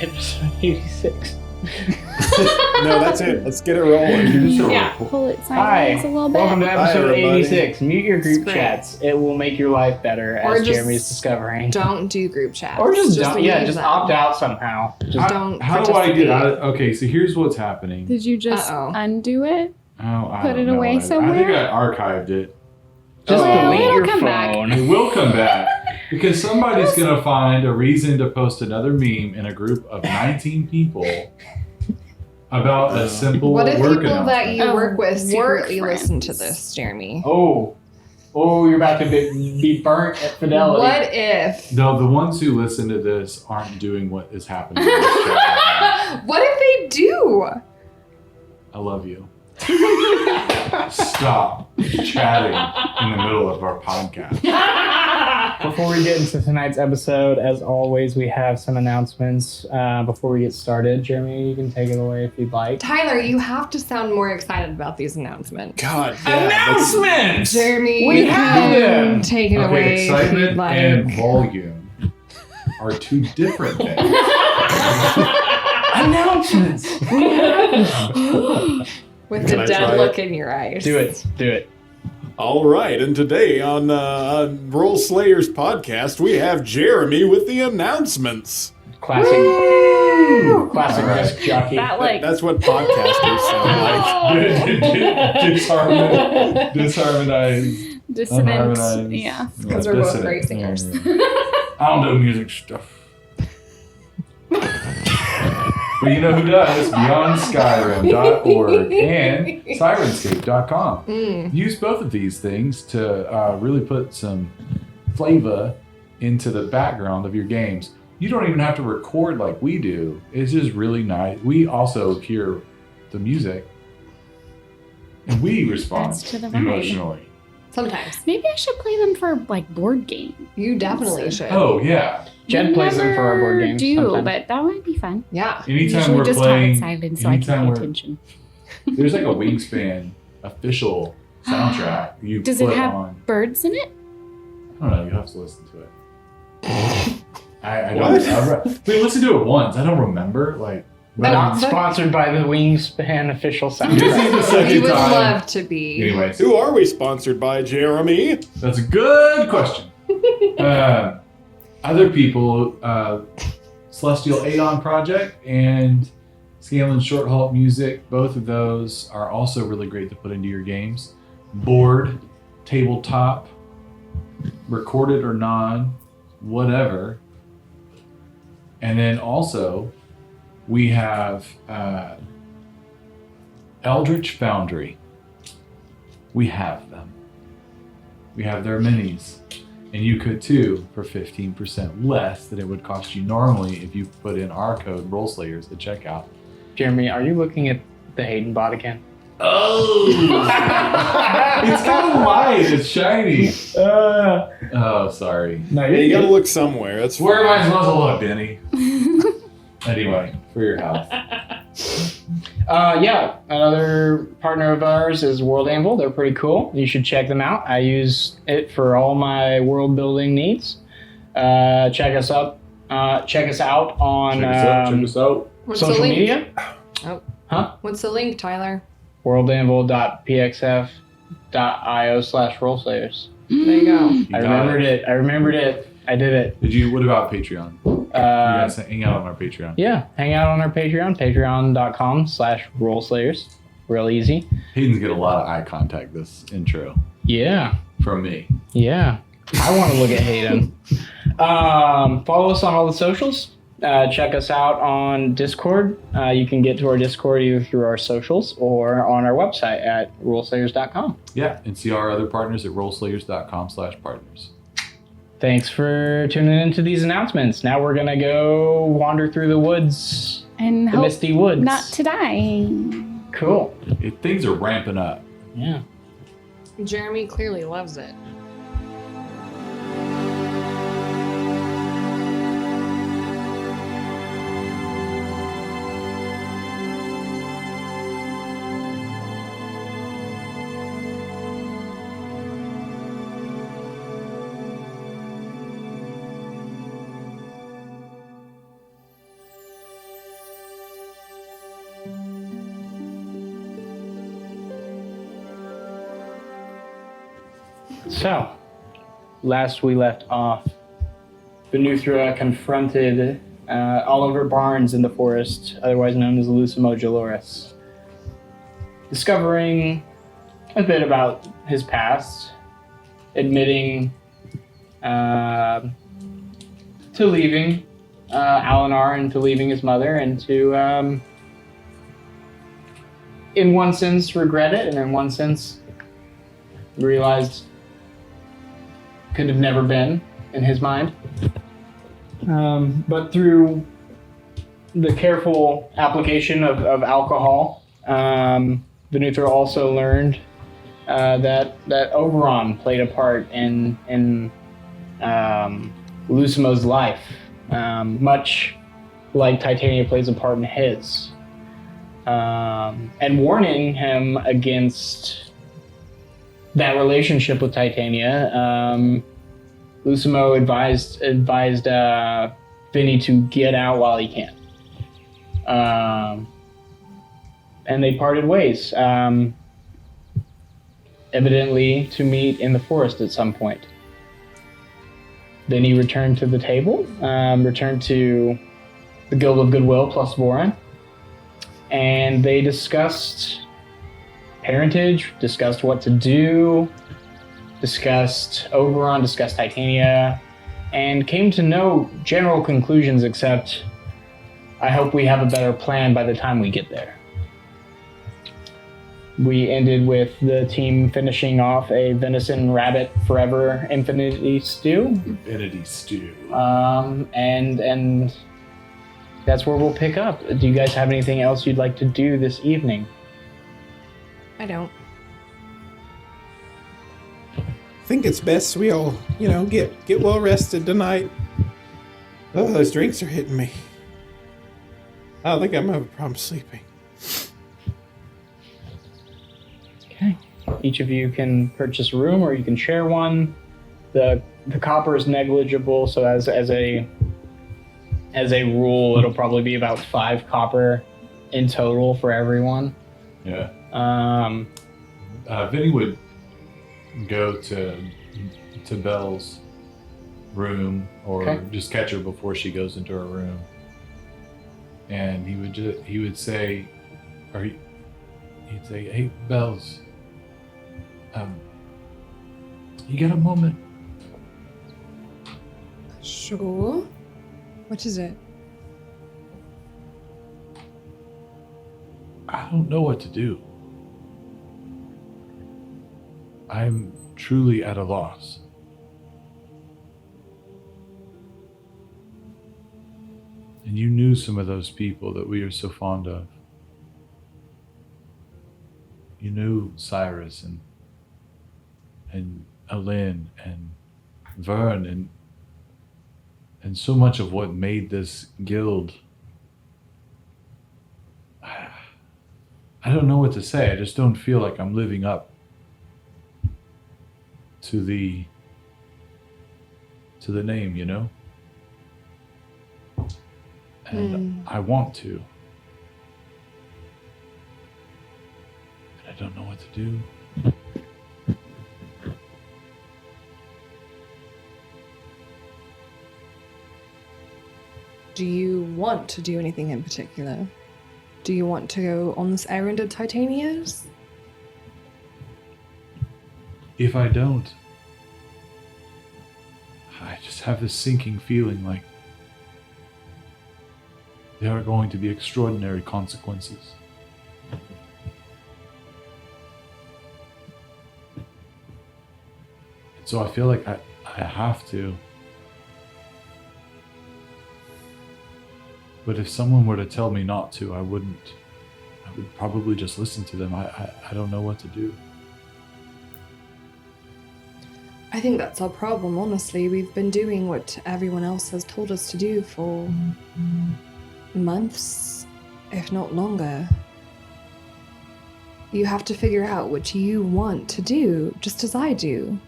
episode 86. No, that's it. Let's get it rolling. Yeah. Pull it Hi, sideways a little bit. welcome to episode everybody. 86. Mute your group Great. chats. It will make your life better, Or as just Jeremy's discovering. Don't do group chats. Or just leave just them. opt out somehow. Just Don't How do I get participate. out of... Okay, so here's what's happening. Did you just Uh-oh. undo it? Oh, I Put don't it know. away I think somewhere? I archived it. Just Well, delete it'll your come back. phone. It will come back because somebody's going to find a reason to post another meme in a group of 19 people about a simple What if work people that you Oh, work with work secretly listen to friends. this, Jeremy? Oh, you're about to be burnt at Fidelity. What if? No, the ones who listen to this aren't doing what is happening in this chat right What if they do? now. I love you. Stop chatting in the middle of our podcast. Before we get into tonight's episode, as always, we have some announcements before we get started. Jeremy, you can take it away if you'd like. Tyler, you have to sound more excited about these announcements. God, yeah. Announcements! Jeremy, We you have can them. take it Okay, away if you'd excitement like. and volume are two different things. Announcements! We have them. With Can the I dead try look in your eyes. Do it. All right, and today on Roll Slayers podcast, we have Jeremy with the announcements. Classic All right. disc jockey. That like That's what podcasters sound like. Disharmonized. dissonant. Unharmonized. Yeah. Because we're both dissonant. great singers. Yeah. I don't do music stuff. But you know who does? BeyondSkyrim.org and Sirenscape.com. Use both of these things to really put some flavor into the background of your games. You don't even have to record like we do. It's just really nice. We also hear the music and we respond Adds to the vibe. emotionally. Sometimes. Maybe I should play them for like board game. You definitely should. Oh, yeah. Jed plays them for our board Never games. Do, sometimes. but that might be fun. Yeah. Anytime Usually we're just playing, have it silent so I anytime can pay we're- attention. there's like a Wingspan official soundtrack you Does put it have on. birds in it? I don't know. You have to listen to it. I What? don't. We listened to it once. I don't remember. Like, But Not sponsored by the Wingspan official this is soundtrack. the second You would time. love to be. Anyways, Who are we sponsored by, Jeremy? that's a good question. Other people, Celestial Aeon Project and Scaling Short Halt Music, both of those are also really great to put into your games. Board, tabletop, recorded or non, whatever. And then also, we have Eldritch Foundry. We have them. We have their minis. And you could too for 15% less than it would cost you normally if you put in our code RollSlayers at checkout. Jeremy, are you looking at the Hayden bot again? Oh! It's kind of light. It's shiny. Oh, sorry. No, Yeah, you gotta look somewhere. That's Where am I supposed to look, Denny? Anyway, for your health. Another partner of ours is World Anvil. They're pretty cool. You should check them out. I use it for all my world building needs. Check us out on Check us out. What's social the link? media. What's the link, Tyler? worldanvil.pxf.io/rollslayers. There you go. You I got remembered it. I did it. What about Patreon? You guys hang out on our Patreon. Yeah, hang out on our Patreon, patreon.com/rollslayers. Real easy. Hayden's get a lot of eye contact this intro Yeah. from me. Yeah. I want to look at Hayden. Follow us on all the socials. Check us out on Discord. You can get to our Discord either through our socials or on our website at rollslayers.com. Yeah, and see our other partners at rollslayers.com/partners. Thanks for tuning into these announcements. Now we're going to go wander through the woods, And the hope misty woods. not to die. Cool. Things are ramping up. Yeah. Jeremy clearly loves it. So, last we left off, Benuthra confronted Oliver Barnes in the forest, otherwise known as Lucimo Jaloris, discovering a bit about his past, admitting to leaving Alinar and to leaving his mother, and to, in one sense, regret it, and in one sense, realized could have never been in his mind. But through the careful application of alcohol, Venutra also learned that Oberon played a part in Lucimo's life, much like Titania plays a part in his, and warning him against that relationship with Titania. Lucimo advised Vinny to get out while he can. And they parted ways, evidently to meet in the forest at some point. Vinny returned to the table, returned to the Guild of Goodwill plus Vorin, and they discussed parentage, discussed what to do, discussed Oberon, discussed Titania, and came to no general conclusions except, I hope we have a better plan by the time we get there. We ended with the team finishing off a venison rabbit forever infinity stew. Infinity stew. And that's where we'll pick up. Do you guys have anything else you'd like to do this evening? I don't. I think it's best we all, get well rested tonight. Oh, those drinks are hitting me. I don't think I'm gonna have a problem sleeping. Okay. Each of you can purchase a room, or you can share one. The copper is negligible, so as a rule, it'll probably be about 5 copper in total for everyone. Yeah. Um, Vinny would go to Belle's room, or Okay. just catch her before she goes into her room, and he would say, he'd say, "Hey, Belle's, you got a moment?" Sure. What is it? I don't know what to do. I'm truly at a loss. And you knew some of those people that we are so fond of. You knew Cyrus and Alin and Vern and so much of what made this guild. I don't know what to say. I just don't feel like I'm living up to the name, And I want to. And I don't know what to do. Do you want to do anything in particular? Do you want to go on this errand of Titania's? If I don't, I just have this sinking feeling like there are going to be extraordinary consequences. And so I feel like I have to. But if someone were to tell me not to, I wouldn't. I would probably just listen to them. I don't know what to do. I think that's our problem, honestly. We've been doing what everyone else has told us to do for months, if not longer. You have to figure out what you want to do, just as I do.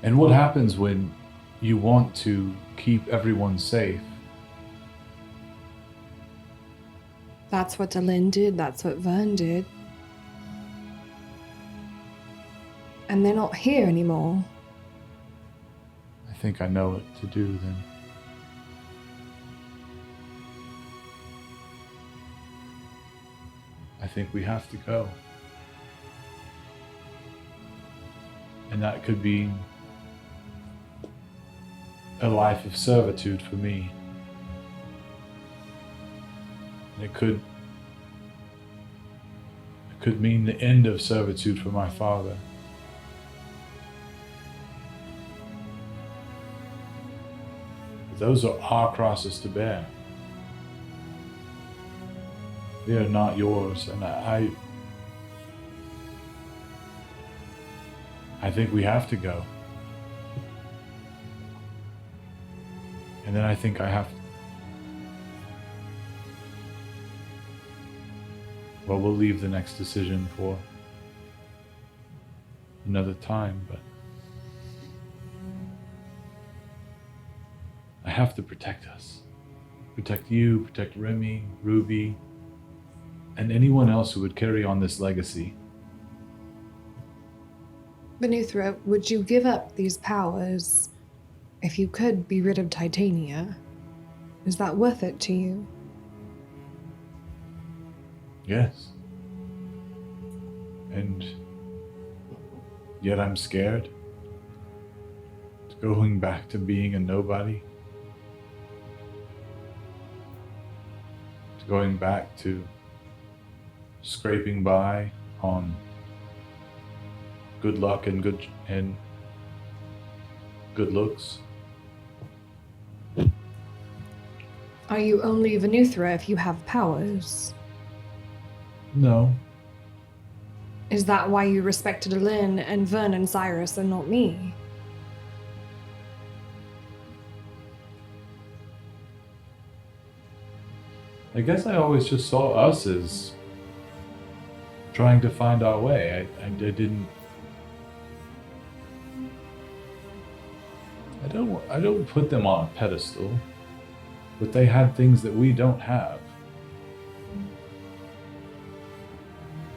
And what happens when you want to keep everyone safe? That's what Alin did, that's what Vern did. And they're not here anymore. I think I know what to do then. I think we have to go. And that could be a life of servitude for me. And it could mean the end of servitude for my father. Those are our crosses to bear. They are not yours, and I think we have to go. And then I think I have to. Well, we'll leave the next decision for another time, but I have to protect us. Protect you, protect Remy, Ruby, and anyone else who would carry on this legacy. Venuthra, would you give up these powers if you could be rid of Titania? Is that worth it to you? Yes. And yet I'm scared. Going back to being a nobody. Going back to scraping by on good luck and good looks. Are you only Venuthra if you have powers? No. Is that why you respected Lynn and Vern and Cyrus and not me? I guess I always just saw us as trying to find our way. I didn't. I don't put them on a pedestal, but they had things that we don't have.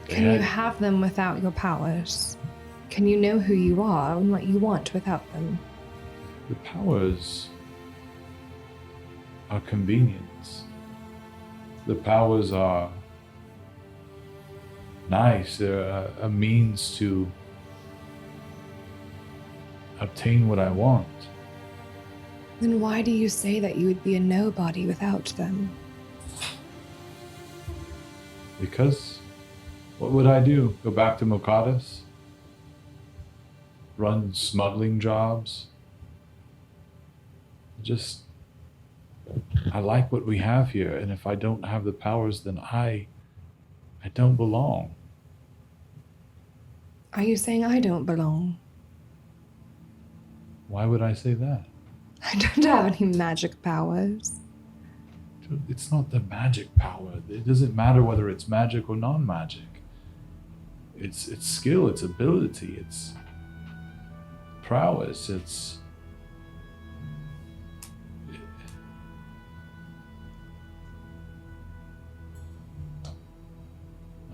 Can you have them without your powers? Can you know who you are and what you want without them? The powers are convenience. The powers are nice. They're a means to obtain what I want. Then why do you say that you would be a nobody without them? Because what would I do? Go back to Mokadas? Run smuggling jobs? I like what we have here, and if I don't have the powers, then I don't belong. Are you saying I don't belong? Why would I say that? I don't have any magic powers. It's not the magic power. It doesn't matter whether it's magic or non-magic. It's skill, it's ability, it's prowess, it's...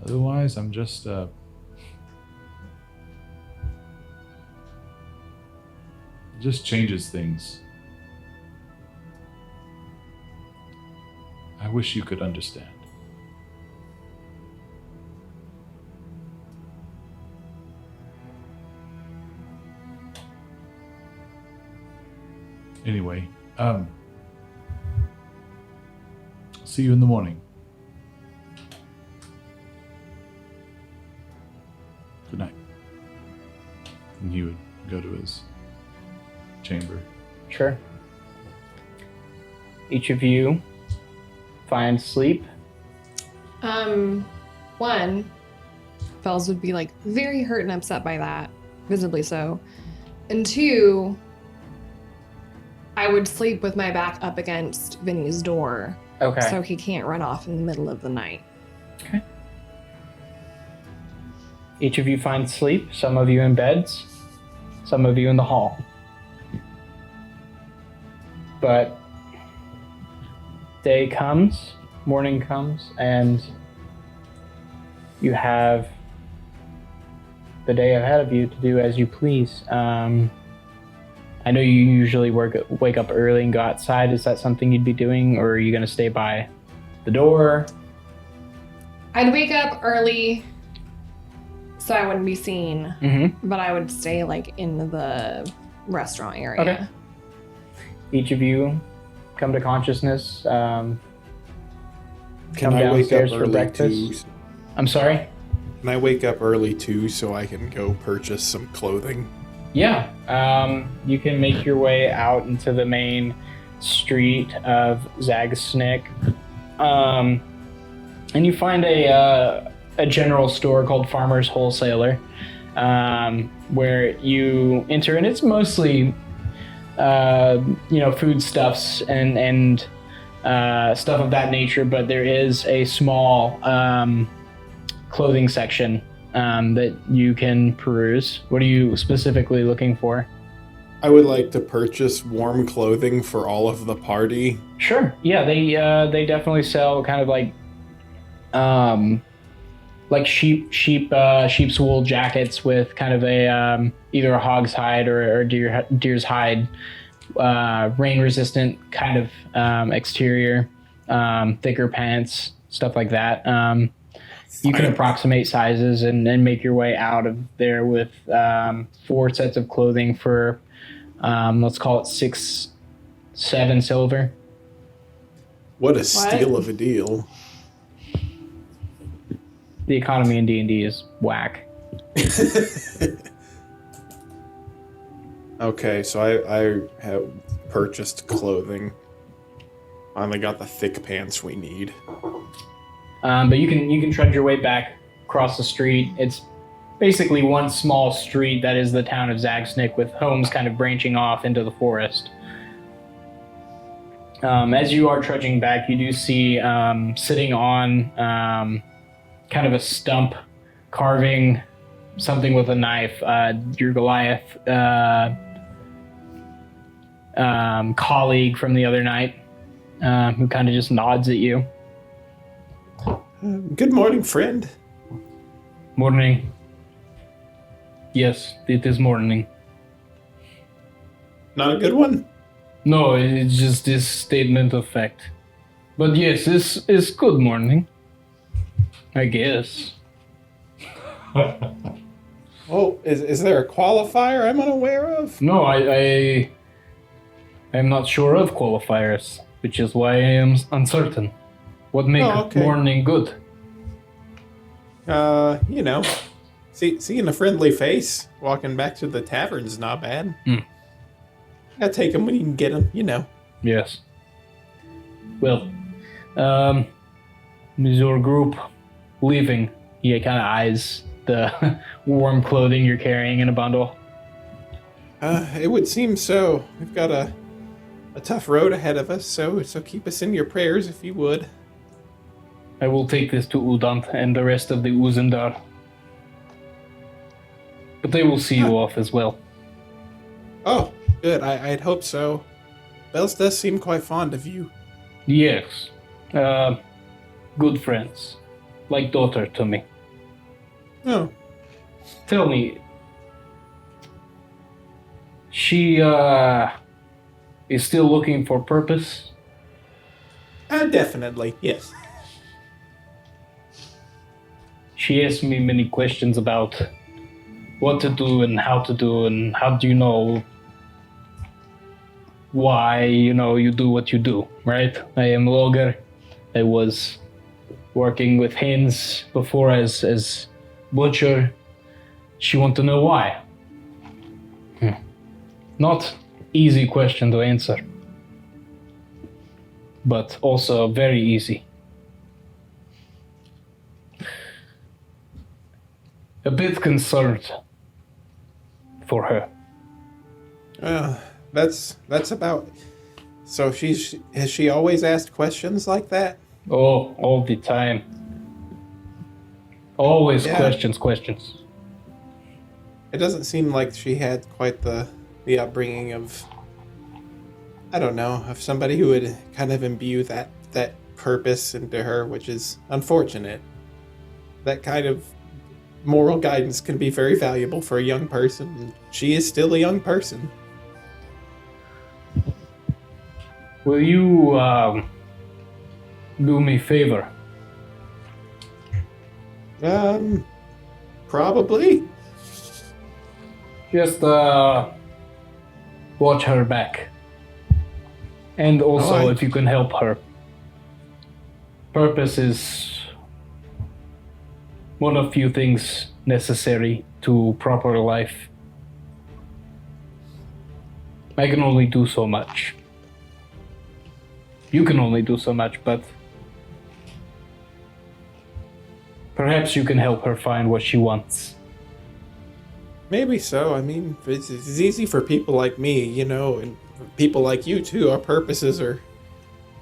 Otherwise, I'm just it just changes things. I wish you could understand. Anyway, see you in the morning. Good night. And he would go to his chamber. Sure. Each of you find sleep. One, Fells would be like very hurt and upset by that, visibly so. And two, I would sleep with my back up against Vinny's door. Okay. So he can't run off in the middle of the night. Okay. Each of you find sleep. Some of you in beds. Some of you in the hall. But day comes, morning comes, and you have the day ahead of you to do as you please. I know you usually wake up early and go outside. Is that something you'd be doing, or are you going to stay by the door? I'd wake up early so I wouldn't be seen, Mm-hmm. but I would stay like in the restaurant area. Okay. Each of you come to consciousness. Can Come I wake up downstairs for early breakfast. too? I'm sorry? Can I wake up early too so I can go purchase some clothing? Yeah. You can make your way out into the main street of Zagsnick. And you find a general store called Farmer's Wholesaler, where you enter, and it's mostly foodstuffs and stuff of that nature, but there is a small clothing section that you can peruse. What are you specifically looking for? I would like to purchase warm clothing for all of the party. Sure. Yeah, they definitely sell kind of like sheep's wool jackets with kind of a either a hog's hide or deer's hide, rain resistant kind of exterior, thicker pants, stuff like that. You can approximate sizes and make your way out of there with 4 sets of clothing for let's call it 7 silver. What a steal of a deal. The economy in D&D is whack. Okay, so I have purchased clothing. Finally got the thick pants we need. But you can trudge your way back across the street. It's basically one small street that is the town of Zagsnick, with homes kind of branching off into the forest. As you are trudging back, you do see sitting on kind of a stump, carving something with a knife, your Goliath colleague from the other night, who kind of just nods at you. Good morning, friend. Morning. Yes, it is morning. Not a good one? No, it's just this statement of fact. But yes, this is good morning. I guess. Oh, is there a qualifier I'm unaware of? No, I am not sure of qualifiers, which is why I am uncertain. What make morning good? Seeing a friendly face walking back to the tavern's not bad. Gotta take him when you can get him, Yes. Well, is your group leaving? He kind of eyes the warm clothing you're carrying in a bundle. It would seem so. We've got a tough road ahead of us, so keep us in your prayers if you would. I will take this to Udant and the rest of the Uzendar. But they will see you off as well. Oh, good. I'd hope so. Bells does seem quite fond of you. Yes. Good friends. Like daughter to me. Oh. Tell me, she is still looking for purpose? Definitely, yes. She asked me many questions about what to do and how do you know why, you do what you do, right? I am a logger. I was working with hens before as butcher. She want to know why. Not easy question to answer, but also very easy. A bit concerned for her. That's about. So has she always asked questions like that? Oh, all the time. Always questions. It doesn't seem like she had quite the upbringing of, I don't know, of somebody who would kind of imbue that purpose into her, which is unfortunate. That kind of moral guidance can be very valuable for a young person. And she is still a young person. Will you do me a favor? Probably. Just watch her back. And also, Alright. if you can help her. Purpose is one of few things necessary to proper life. I can only do so much. You can only do so much, but perhaps you can help her find what she wants. Maybe so. I mean, it's easy for people like me, you know, and people like you too. Our purposes are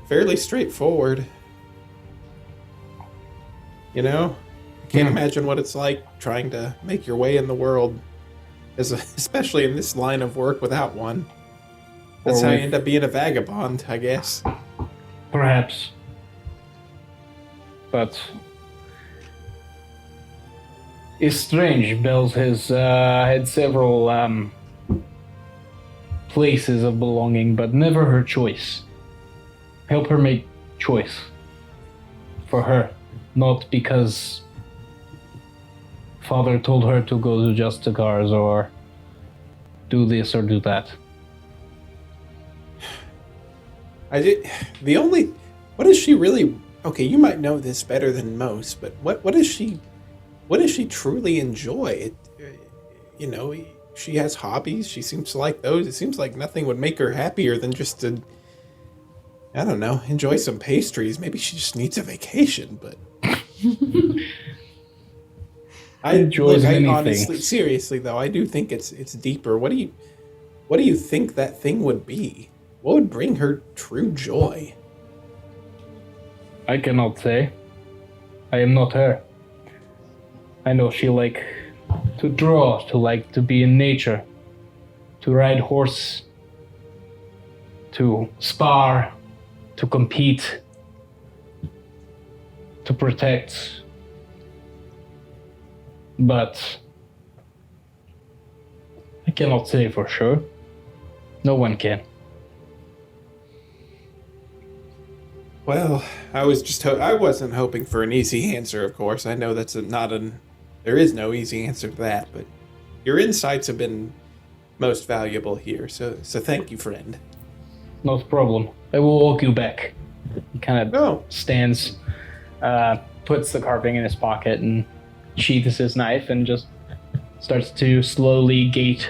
fairly straightforward. You know? I can't imagine what it's like trying to make your way in the world, especially in this line of work without one. That's Or how you with- end up being a vagabond, I guess. Perhaps. But it's strange. Bells has had several places of belonging, but never her choice. Help her make choice for her, not because father told her to go to Just the Cars or do this or do that. What is she really? Okay, you might know this better than most, but what does she truly enjoy? You know, she has hobbies. She seems to like those. It seems like nothing would make her happier than just to, I don't know, enjoy some pastries. Maybe she just needs a vacation, but. Enjoys many honestly, things. seriously though, I do think it's deeper. What do you think that thing would be? What would bring her true joy? I cannot say. I am not her. I know she like to draw, to like to be in nature, to ride horse, to spar, to compete, to protect. But I cannot say for sure. No one can. Well, I wasn't hoping for an easy answer, of course. I know there is no easy answer to that, but your insights have been most valuable here. So thank you, friend. Not a problem. I will walk you back. He kind of No. Stands, puts the carving in his pocket and sheaths his knife and just starts to slowly gait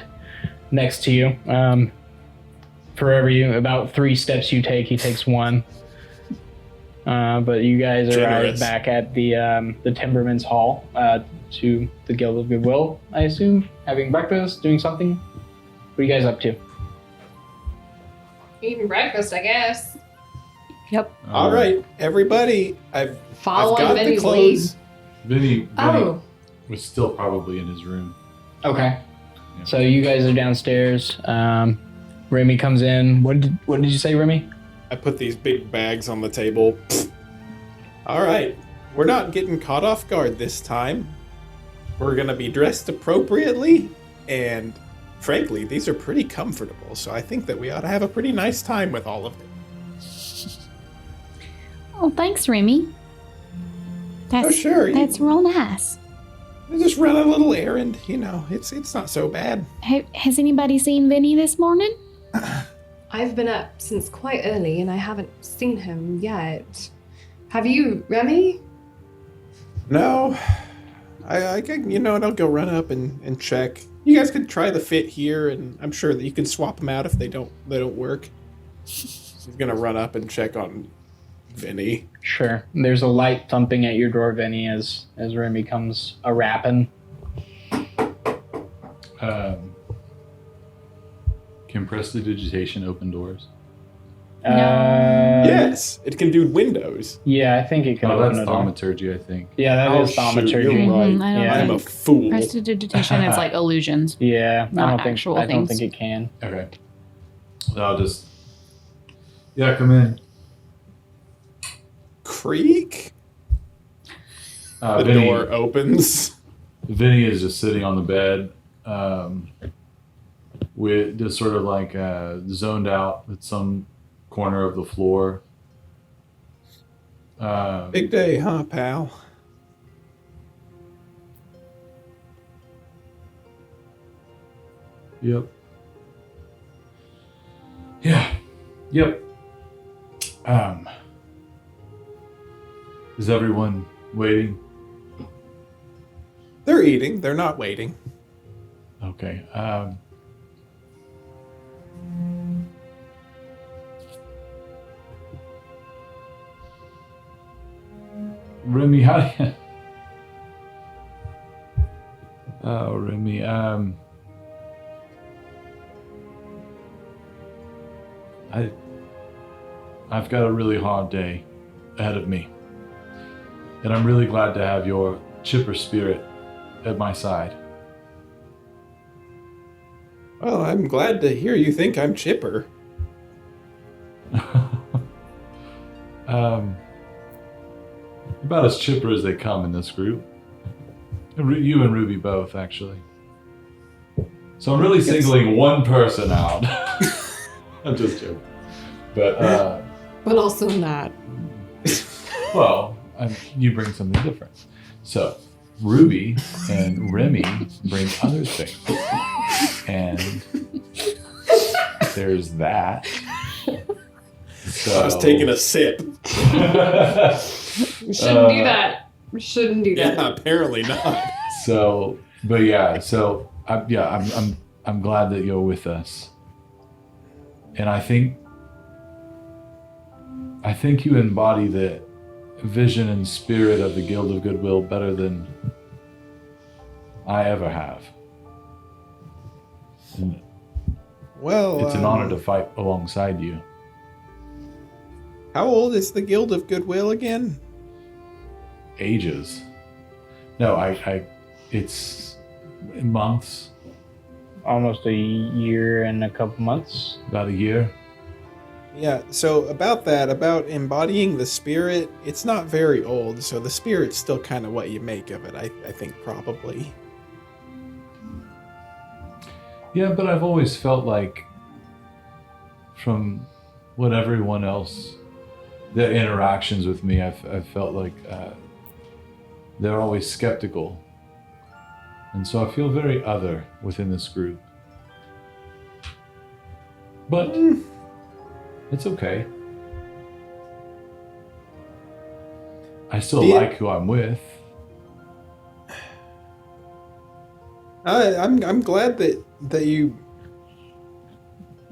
next to you. For about 3 steps you take, he takes 1. But you guys arrive Generous. back at the Timberman's Hall to the Guild of Goodwill, I assume, having breakfast, doing something. What are you guys up to? Eating breakfast, I guess. Yep. All right, everybody. I've Following got the Benny's clothes. Vinny Oh, was still probably in his room. Okay. Yeah. So you guys are downstairs. Remy comes in. What did you say, Remy? I put these big bags on the table. All right, we're not getting caught off guard this time. We're gonna be dressed appropriately, and frankly, these are pretty comfortable. So I think that we ought to have a pretty nice time with all of it. Oh, thanks, Remy. That's, Oh, sure. That's real nice. We just run a little errand. You know, it's not so bad. Has anybody seen Vinny this morning? I've been up since quite early and I haven't seen him yet. Have you, Remy? No, I you know what? I'll go run up and check. You guys could try the fit here, and I'm sure that you can swap them out if they don't work. He's gonna run up and check on Vinny. Sure. There's a light thumping at your door, Vinny, as Remy comes a rapping. Can prestidigitation open doors? Yes, it can do windows. Yeah, I think it can Oh, open that's a door. thaumaturgy, I think. Yeah, that is Shoot, thaumaturgy. you're right. I don't Yeah. I'm a think fool. prestidigitation is like illusions. Yeah, Not I actual don't things. think it can. Okay. I'll just. Yeah, come in. Creak. The Vinny, door opens. Vinny is just sitting on the bed, with just sort of like zoned out at some corner of the floor. Big day, huh, pal? Yep. Yeah. Yep. Is everyone waiting? They're eating. They're not waiting. Okay. Remy, how do you... Oh, Remy, I've got a really hard day ahead of me. And I'm really glad to have your chipper spirit at my side. Well, I'm glad to hear you think I'm chipper. About as chipper as they come in this group. You and Ruby both, actually. So I'm really singling one person out. I'm just joking. But also not. well, you bring something different. So Ruby and Remy bring other things. And there's that. So, I was taking a sip. We shouldn't do that. We shouldn't do that. Yeah, apparently not. So, but yeah, so I'm glad that you're with us, and I think you embody the vision and spirit of the Guild of Goodwill better than I ever have. And Well, it's an honor to fight alongside you. How old is the Guild of Goodwill again? Ages. No, it's months, Almost a year and a couple months. about a year. Yeah, so about embodying the spirit, it's not very old, so the spirit's still kind of what you make of it, I think, probably. Yeah, but I've always felt like, from what everyone else, their interactions with me, I've felt like they're always skeptical. And so I feel very other within this group. But it's okay. I still like who I'm with. I'm glad that you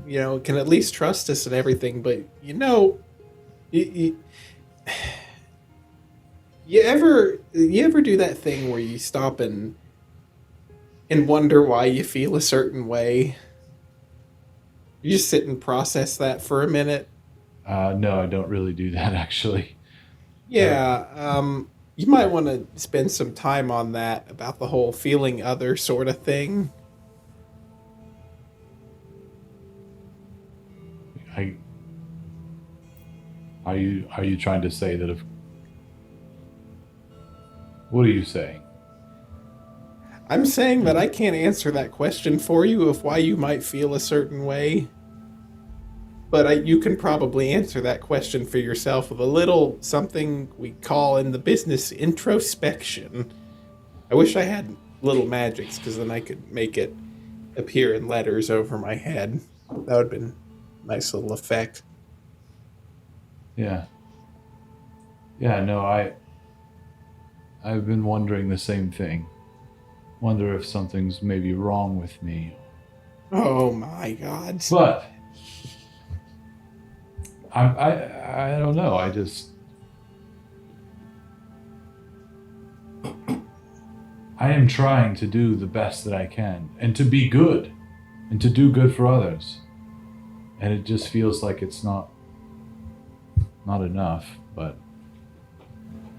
can at least trust us and everything, but you ever do that thing where you stop and wonder why you feel a certain way? You just sit and process that for a minute. No, I don't really do that, actually. Yeah, you might want to spend some time on that, about the whole feeling other sort of thing. Are you trying to say that if... What are you saying? I'm saying that I can't answer that question for you of why you might feel a certain way. But you can probably answer that question for yourself with a little something we call in the business introspection. I wish I had little magics, because then I could make it appear in letters over my head. That would have been a nice little effect. Yeah. Yeah, no, I've been wondering the same thing. Wonder if something's maybe wrong with me. Oh my God. But I don't know. I am trying to do the best that I can, and to be good, and to do good for others. And it just feels like it's not enough. But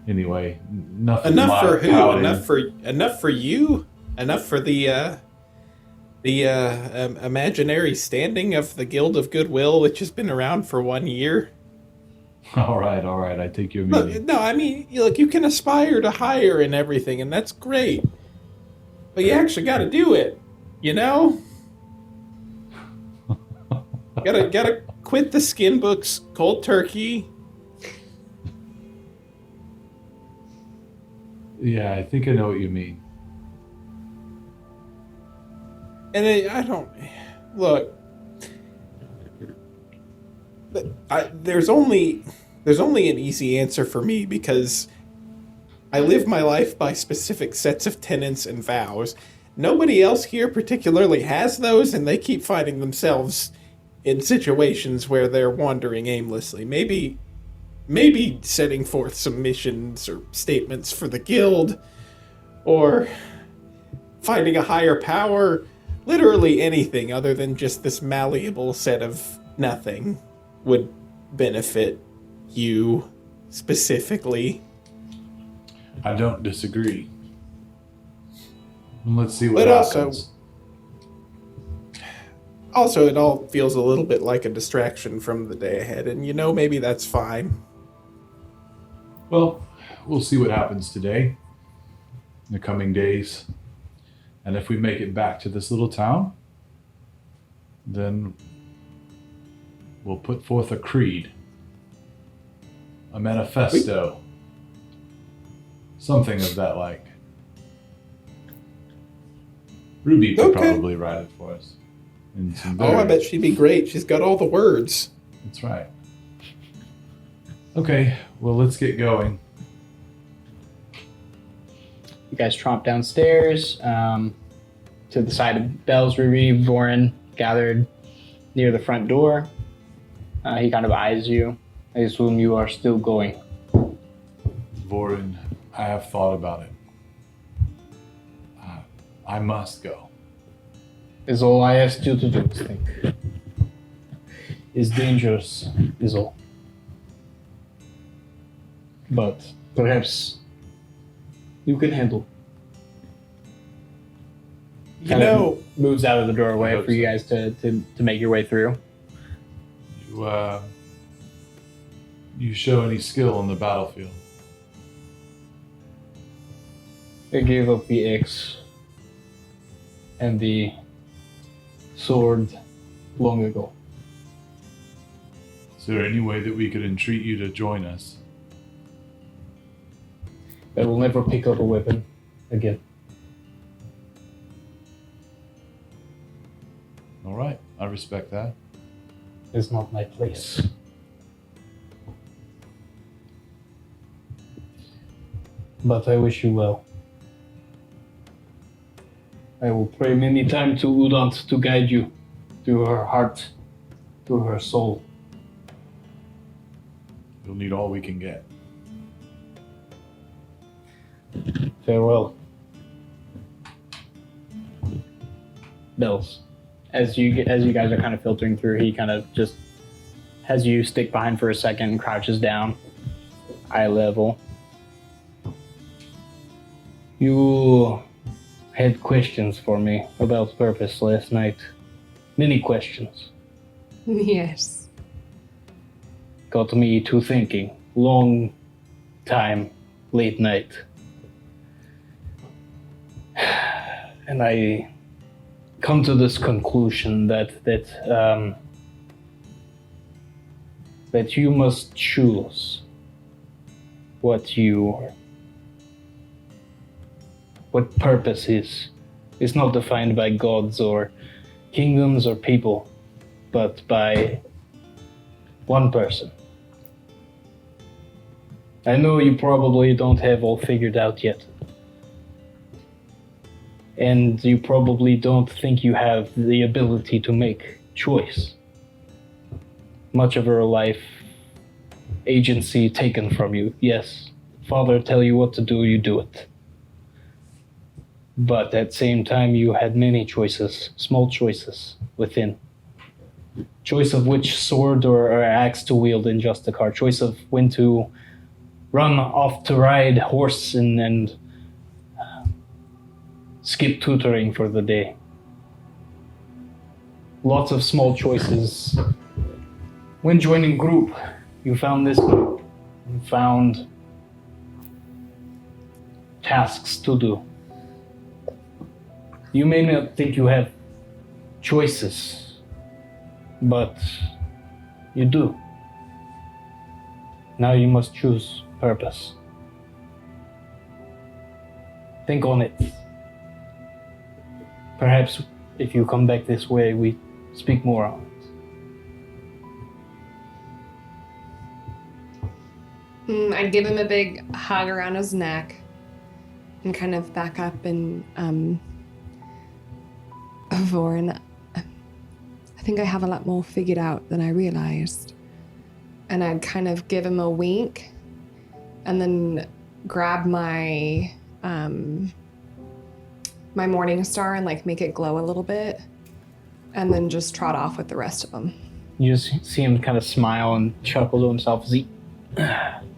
anyway, enough For who? pouting. Enough for you? Enough for the imaginary standing of the Guild of Goodwill, which has been around for 1 year? All right. I take your meaning. Look, no, I mean, look, you can aspire to higher and everything, and that's great. But you actually got to do it, you know? Gotta quit the skin books cold turkey. Yeah, I think I know what you mean. And I don't look. There's only an easy answer for me because I live my life by specific sets of tenets and vows. Nobody else here particularly has those, and they keep finding themselves in situations where they're wandering aimlessly. Maybe setting forth some missions or statements for the guild, or finding a higher power. Literally anything other than just this malleable set of nothing would benefit you specifically. I don't disagree. Let's see what But happens. Also, it all feels a little bit like a distraction from the day ahead, and maybe that's fine. Well, we'll see what happens today, in the coming days. And if we make it back to this little town, then we'll put forth a creed, a manifesto, something of that like. Ruby could Okay. probably write it for us. In some Oh, I very- bet she'd be great. She's got all the words. That's right. Okay, well, let's get going. You guys tromp downstairs to the side of Bells. Ruby, Vorin gathered near the front door. He kind of eyes you. I assume you are still going. Vorin, I have thought about it. I must go. Is all I asked you to do, I think. Is dangerous, is all. But perhaps you can handle. Kind of moves out of the I doorway hope for you so. guys to make your way through. You show any skill on the battlefield? I gave up the axe and the sword long ago. Is there any way that we could entreat you to join us? I will never pick up a weapon again. All right, I respect that. It's not my place. But I wish you well. I will pray many times to Udant to guide you through her heart, through her soul. You'll need all we can get. Farewell. Bells. As you guys are kind of filtering through, he kind of just has you stick behind for a second and crouches down, eye level. You had questions for me about purpose last night. Many questions. Yes. Got me to thinking. Long time, late night. And I come to this conclusion that you must choose what purpose is. It's not defined by gods or kingdoms or people, but by one person. I know you probably don't have all figured out yet. And you probably don't think you have the ability to make choice. Much of her life, agency taken from you. Yes, father tell you what to do, you do it. But at the same time, you had many choices, small choices within. Choice of which sword or axe to wield in Justicar. Choice of when to run off to ride horse and skip tutoring for the day. Lots of small choices. When joining group, you found this group. You found tasks to do. You may not think you have choices, but you do. Now you must choose purpose. Think on it. Perhaps if you come back this way, we speak more on it. I'd give him a big hug around his neck and kind of back up and, Vorin, I think I have a lot more figured out than I realized. And I'd kind of give him a wink and then grab my my morning star and like make it glow a little bit and then just trot off with the rest of them. You just see him kind of smile and chuckle to himself as he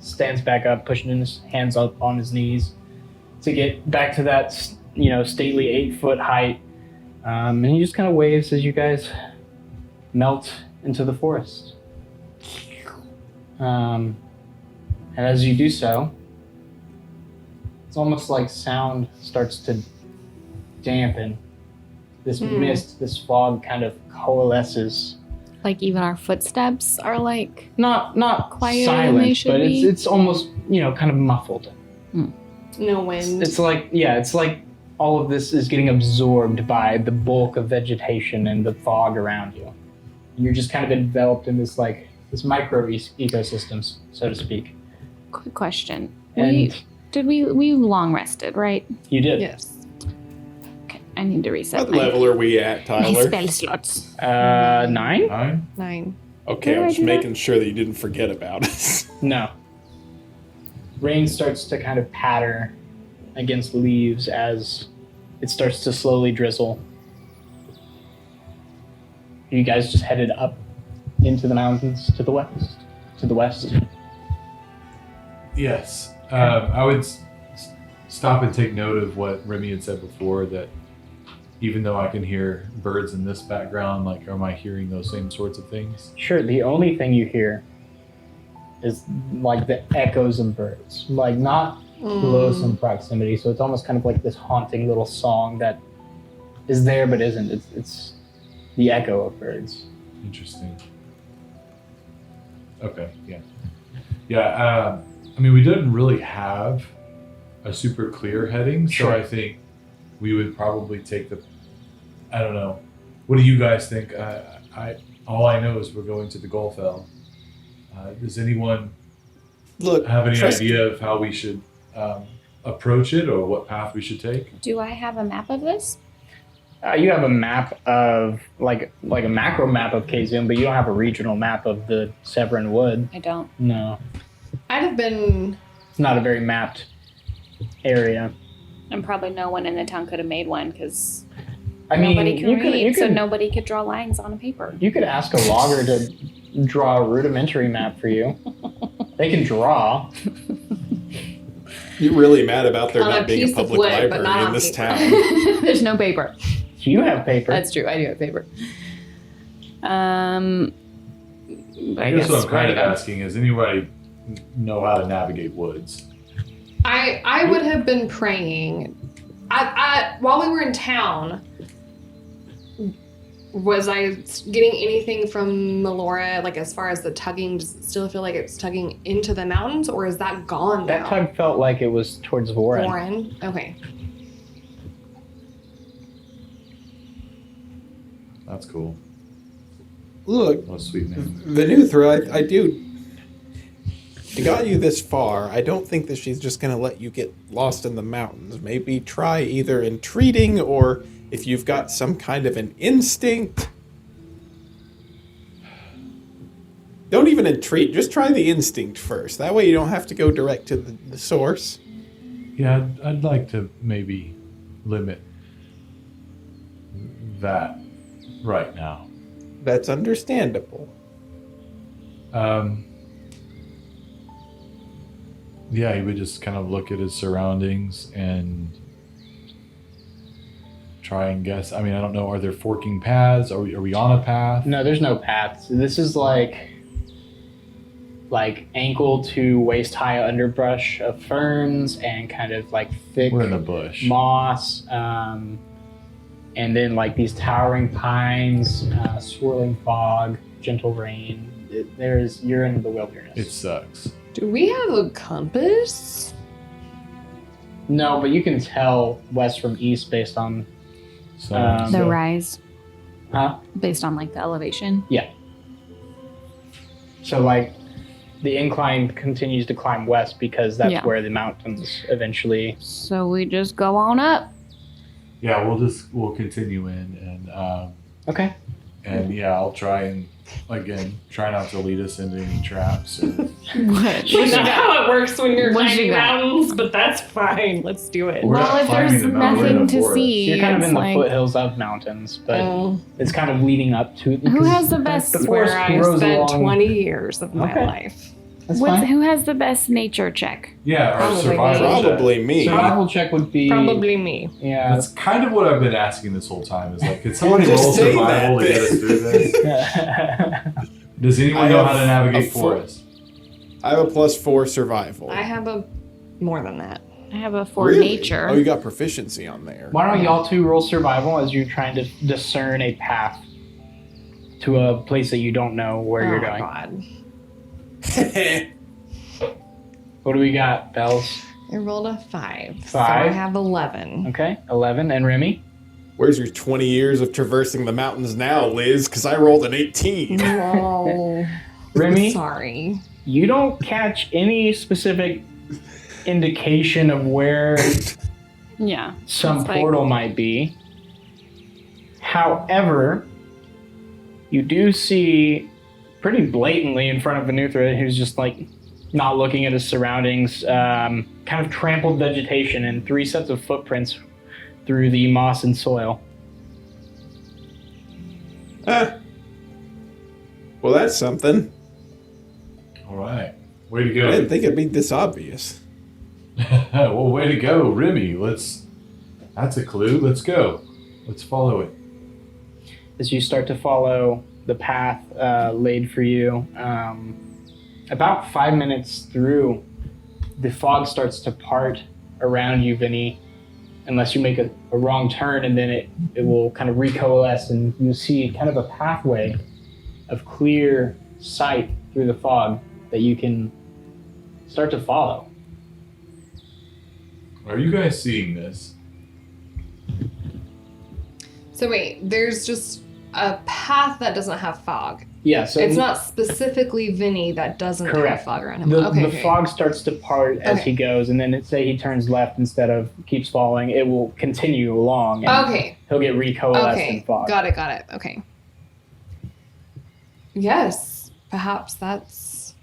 stands back up, pushing his hands up on his knees to get back to that, stately 8-foot height. And he just kind of waves as you guys melt into the forest. And as you do so, it's almost like sound starts to dampen. This mist, this fog kind of coalesces. Like even our footsteps are like Not quieter silent, than they should but be. it's almost, kind of muffled. No wind. It's like all of this is getting absorbed by the bulk of vegetation and the fog around you. You're just kind of enveloped in this micro ecosystems, so to speak. Quick question. And We long rested, right? you did. Yes. Okay, I need to reset What my level are we at, my Tyler? spell slots. 9? 9? 9. Okay, Where I'm do I just do that? making sure that you didn't forget about us. No. Rain starts to kind of patter against leaves as it starts to slowly drizzle. You guys just headed up into the mountains to the west. Yes. I would stop and take note of what Remy had said before, that even though I can hear birds in this background, like, am I hearing those same sorts of things? Sure, the only thing you hear is like the echoes of birds, like not close in proximity. So it's almost kind of like this haunting little song that is there but isn't. It's the echo of birds. Interesting. Okay, yeah. Yeah, I mean, we didn't really have a super clear heading, so Sure. I think we would probably take I don't know. What do you guys think? All I know is we're going to the Gulfell. Does anyone Look, have any trust- idea of how we should approach it or what path we should take? Do I have a map of this? You have a map of like a macro map of K-Zoom, but you don't have a regional map of the Severin Wood. I don't. No, I'd have been. it's not a very mapped area. And probably no one in the town could have made one because I mean, nobody can you could, read, you so could, nody could draw lines on a paper. you could ask a logger to draw a rudimentary map for you. They can draw. You're really mad about there On a not being a piece of public wood, but library not in on this paper. town. There's no paper. You have paper. That's true. I do have paper. I guess what I'm kind of asking is, anybody know how to navigate woods? I would have been praying. While we were in town, was I getting anything from Melora, like as far as the tugging? Does it still feel like it's tugging into the mountains, or is that gone That now? tug felt like it was towards Vorin. Warren? Okay. That's cool. Look, What a sweet name. Venuthra, I do. She got you this far. I don't think that she's just going to let you get lost in the mountains. Maybe try either entreating, or if you've got some kind of an instinct. Don't even entreat. Just try the instinct first. That way you don't have to go direct to the source. Yeah, I'd like to maybe limit that right now. That's understandable. Yeah, he would just kind of look at his surroundings and try and guess. I mean, I don't know. Are there forking paths? Are we on a path? No, there's no paths. This is like ankle to waist high underbrush of ferns and kind of like thick We're in the bush. moss. and then like these towering pines, swirling fog, gentle rain. You're in the wilderness. It sucks. Do we have a compass? No, but you can tell west from east based on So, The rise, huh? based on like the elevation. So like the incline continues to climb west because that's Yeah. where the mountains eventually. So we just go on up. yeah, we'll continue in Okay. and yeah, I'll try not to lead us into any traps. Or, What? That's not how it works when you're What you climbing got? mountains, but that's fine. Let's do it. We're Well, not if there's climbing the mountain, we're in nothing the to forest. see, You're kind of it's in the like, foothills of mountains, but Oh, it's kind of leading up to. who has the best? The where forest I grows spent along- 20 years of my Okay. life. That's fine. Who has the best nature check? yeah, our Probably survival. me. check. Probably me. Survival check would be Probably me. Yeah. That's kind of what I've been asking this whole time. Is like, could somebody Just roll say survival that to get us through this? Does anyone I know have how to navigate a four- forest? I have a +4 survival. I have a more than that. I have a for Really? nature. Oh, you got proficiency on there. Why don't y'all two roll survival as you're trying to discern a path to a place that you don't know where you're my going? God. What do we got, Bells? I rolled a 5. So 5? I have 11. Okay, 11. And Remy? Where's your 20 years of traversing the mountains now, Liz? Because I rolled an 18. No. Remy, Sorry. you don't catch any specific indication of where Yeah. some It's like- portal might be. However, you do see pretty blatantly in front of Venuthra, who's just like not looking at his surroundings, kind of trampled vegetation and 3 sets of footprints through the moss and soil. Well, that's something. All right, way to I go. didn't think it'd be this obvious. Well, way to go, Remy. That's a clue. Let's go. Let's follow it. As you start to follow the path laid for you, about 5 minutes through, the fog starts to part around you, Vinny, unless you make a wrong turn, and then it will kind of recoalesce, and you see kind of a pathway of clear sight through the fog that you can start to follow. Are you guys seeing this? So wait, there's just a path that doesn't have fog. Yeah, so It's not specifically Vinny that doesn't Correct. have fog around him. the, okay, the fog starts to part as Okay. he goes, and then say he turns left instead of keeps following, it will continue along, and Okay. he'll get recoalesced in Okay. fog. Got it. Okay. Yes. Perhaps that's.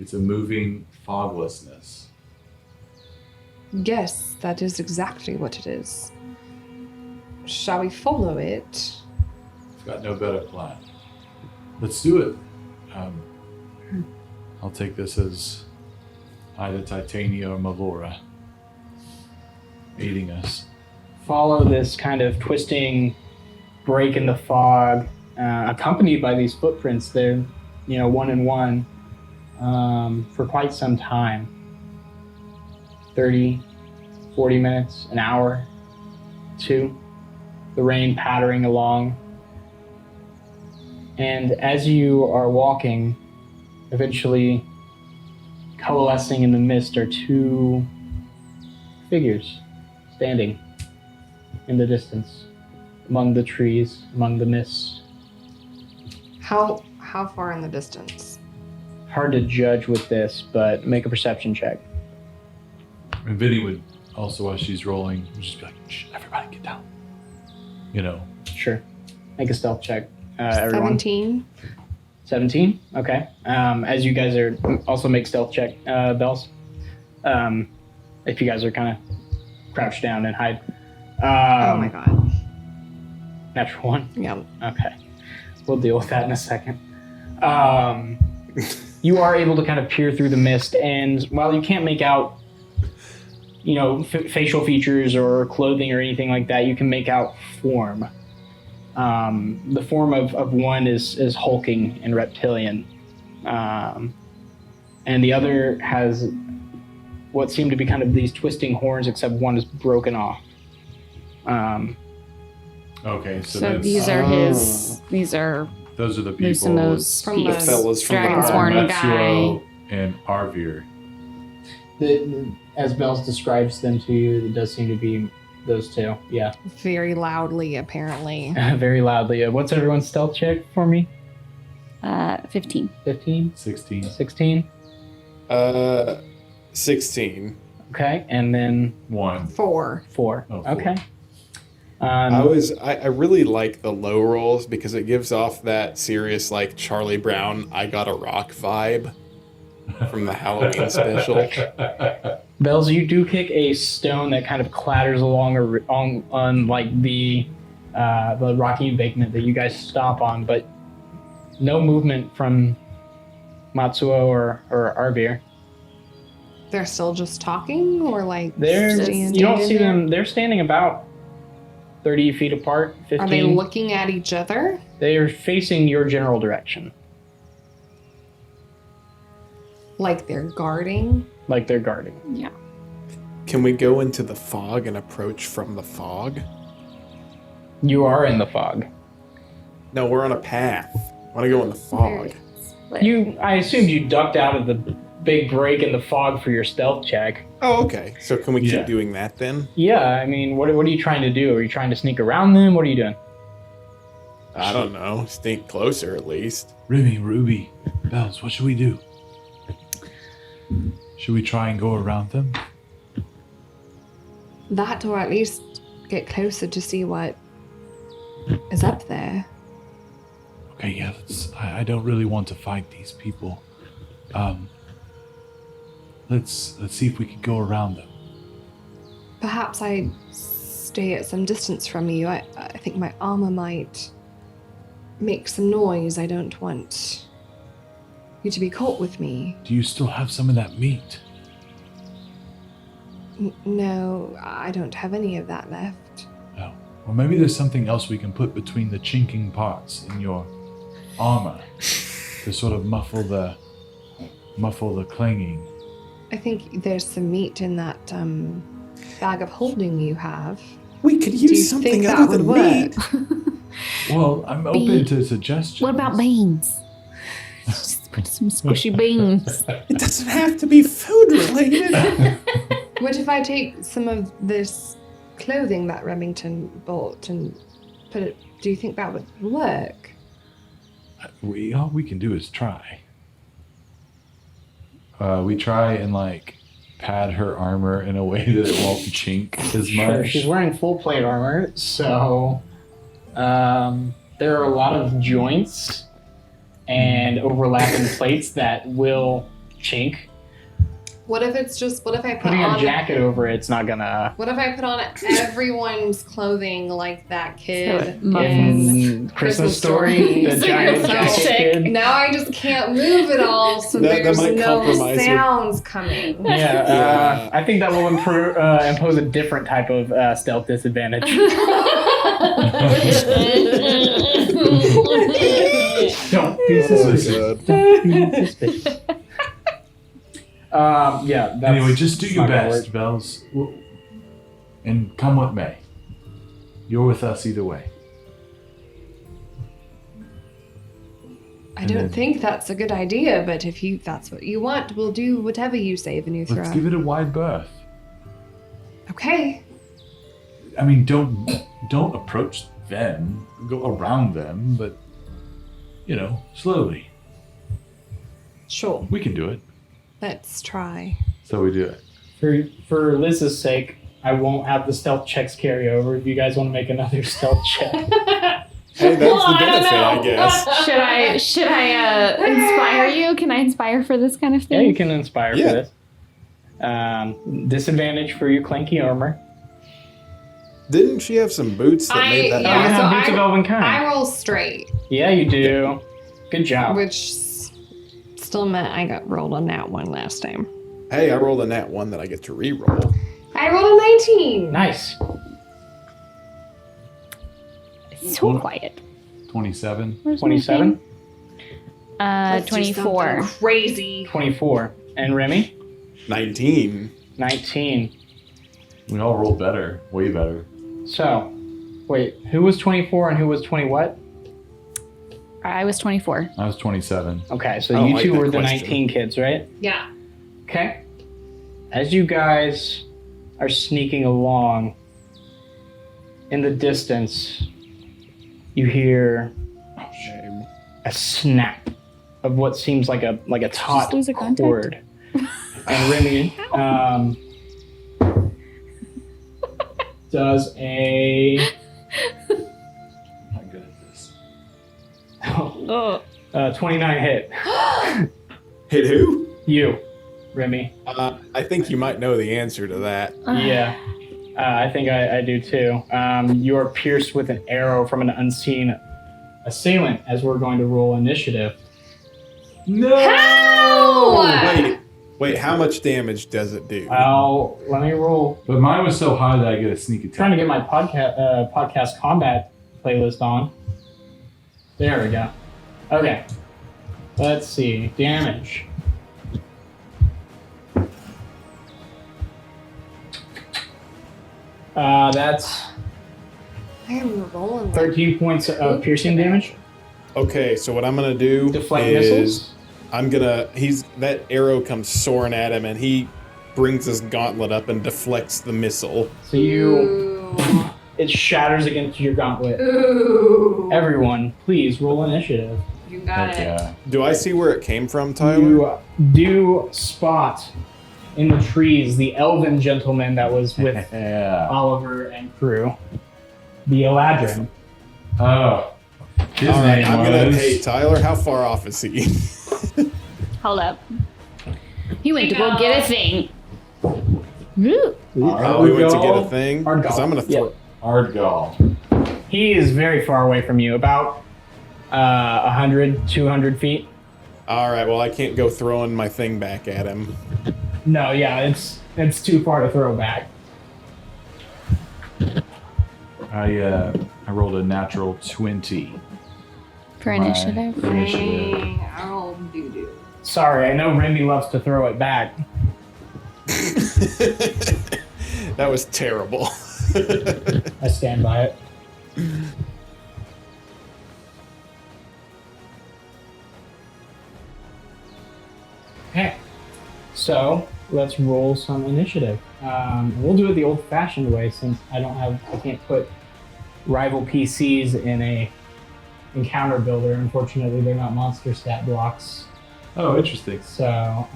It's a moving foglessness. Yes, that is exactly what it is. Shall we follow it? I've got no better plan. Let's do it. I'll take this as either Titania or Malora aiding us. Follow this kind of twisting break in the fog, accompanied by these footprints. They're, one and one, for quite some time. 30, 40 minutes, an hour, 2. The rain pattering along. And as you are walking, eventually coalescing in the mist are 2 figures standing in the distance, among the trees, among the mist. How far in the distance? Hard to judge with this, but make a perception check. And Vinny would also, as she's rolling, would just be like, "Shh, everybody get down." Sure. Make a stealth check, everyone. 17. 17? Okay. As you guys are, also make stealth check, Bells. If you guys are kind of crouched down and hide. Oh my god. Natural 1? Yeah. Okay. We'll deal with that in a second. You are able to kind of peer through the mist, and while you can't make out, facial features or clothing or anything like that, you can make out form. The form of one is hulking and reptilian, and the other has what seem to be kind of these twisting horns, except one is broken off. Okay, so, So that's, these are his. These are those are the people. Lucinos, From The fellas from the Dragonsworn bar. guy. Matsuo and Arvir. As Bells describes them to you, it does seem to be those two. Yeah. Very loudly, apparently. Very loudly. What's everyone's stealth check for me? 15. 15? 16. 16? 16. Okay. And then 1. 4. 4. Oh, 4. Okay. I really like the low rolls because it gives off that serious, like, Charlie Brown, I Got a Rock vibe from the Halloween special. Bells, you do kick a stone that kind of clatters along on like the rocky embankment that you guys stop on, but no movement from Matsuo or Arvir. They're still just talking, or like They're standing? you don't see them. They're standing about 30 feet apart. 15. Are they looking at each other? They are facing your general direction, Like they're guarding? like they're guarding. Yeah. Can we go into the fog and approach from the fog? You are in the fog. No, we're on a path. I want to go in the fog. I assumed you ducked out of the big break in the fog for your stealth check. Oh, okay. So can we Yeah. keep doing that then? Yeah, I mean, what are you trying to do? Are you trying to sneak around them? What are you doing? I don't know. Sneak closer at least. Remy, Ruby, Bells, what should we do? Should we try and go around them? That, or at least get closer to see what is up there. Okay, yeah, I don't really want to fight these people. Let's see if we can go around them. Perhaps I stay at some distance from you. I think my armor might make some noise. I don't want you to be caught with me. Do you still have some of that meat? No, I don't have any of that left. No. Or maybe there's something else we can put between the chinking parts in your armor to sort of muffle the clanging. I think there's some meat in that bag of holding you have. We could Do you use something think other that than would meat. Well, I'm open to suggestions. What about beans? Just put some squishy beans. It doesn't have to be food related. What if I take some of this clothing that Remington bought and put it? Do you think that would work? All we can do is try. We try and like pad her armor in a way that it won't chink as Sure, much. she's wearing full plate armor, so there are a lot of joints and overlapping plates that will chink. What if it's just? What if I put Putting on? a jacket over it's not gonna. What if I put on everyone's clothing like that So kid it muffles. In Christmas Story, the So giant you're jacket sick. kid. Now I just can't move at all, so That there's might no compromise your- sounds coming. Yeah, Yeah. I think that will impose a different type of stealth disadvantage. Don't be suspicious. Don't be suspicious. Yeah. That's, Anyway, just do it's your not gonna best, work. Bells. And come what may. You're with us either way. I don't think that's a good idea, but if that's what you want, we'll do whatever you say, Let's Venuthra. give it a wide berth. Okay. I mean, don't approach them. Go around them, but slowly. Sure. We can do it. Let's try. So we do it. For Liz's sake, I won't have the stealth checks carry over. If you guys want to make another stealth check, Hey, that's Well, the I don't benefit, I know. guess. Should I inspire you? Can I inspire for this kind of yeah, thing? you can inspire Yeah. for this. Disadvantage for your clanky armor. Didn't she have some boots that made that? You Yeah, have so boots of elven kind. I roll straight, Yeah, you do. Good job. which still meant I got rolled on that one last time. Hey, I rolled a nat 1 that I get to re-roll. I rolled a 19. Nice. So quiet. 27. Where's my 27, thing? Let's do 24. something Crazy. 24. And Remy? 19. 19. We all rolled better. Way better. So, Wait, who was 24 and who was 20 what? I was 24. I was 27. Okay, so I don't you like two that were the question. 19 kids, right? Yeah. Okay. As you guys are sneaking along, in the distance, you hear a snap of what seems like a taut lose a contact? cord. And Remy does a I'm not good at this. Oh. 29 hit. Hit who? You, Remy. I think you might know the answer to that. Yeah, I think I do too. You are pierced with an arrow from an unseen assailant as we're going to roll initiative. No! Wait, how much damage does it do? Let me roll. But mine was so high that I get a sneak attack. Trying to get my podcast combat playlist on. There we go. Okay. Let's see. Damage. That's I am rolling. 13 points of piercing damage. Okay, so what I'm gonna do Deflect is missiles. that arrow comes soaring at him, and he brings his gauntlet up and deflects the missile. So it shatters against your gauntlet. Ooh. Everyone, please roll initiative. You got Heck it. yeah. Do I see where it came from, Tyler? You do spot in the trees the elven gentleman that was with Yeah. Oliver and crew, the Eladrin. Oh. His All right, name I'm gonna. was... Hey, Tyler, how far off is he? Hold up. He went to go get a thing. Woo. Oh, we went to get a thing. Ardgal. Because I'm gonna throw. Yep. Ardgal. He is very far away from you, about 100, 200 feet. All right. Well, I can't go throwing my thing back at him. No, yeah, it's too far to throw back. I rolled a natural 20. For My initiative. Initiative. Dang, oh, doo-doo. Sorry, I know Remy loves to throw it back. That was terrible. I stand by it. Okay, so let's roll some initiative. We'll do it the old-fashioned way since I can't put rival PCs in a encounter builder. Unfortunately, they're not monster stat blocks. Oh, interesting. So,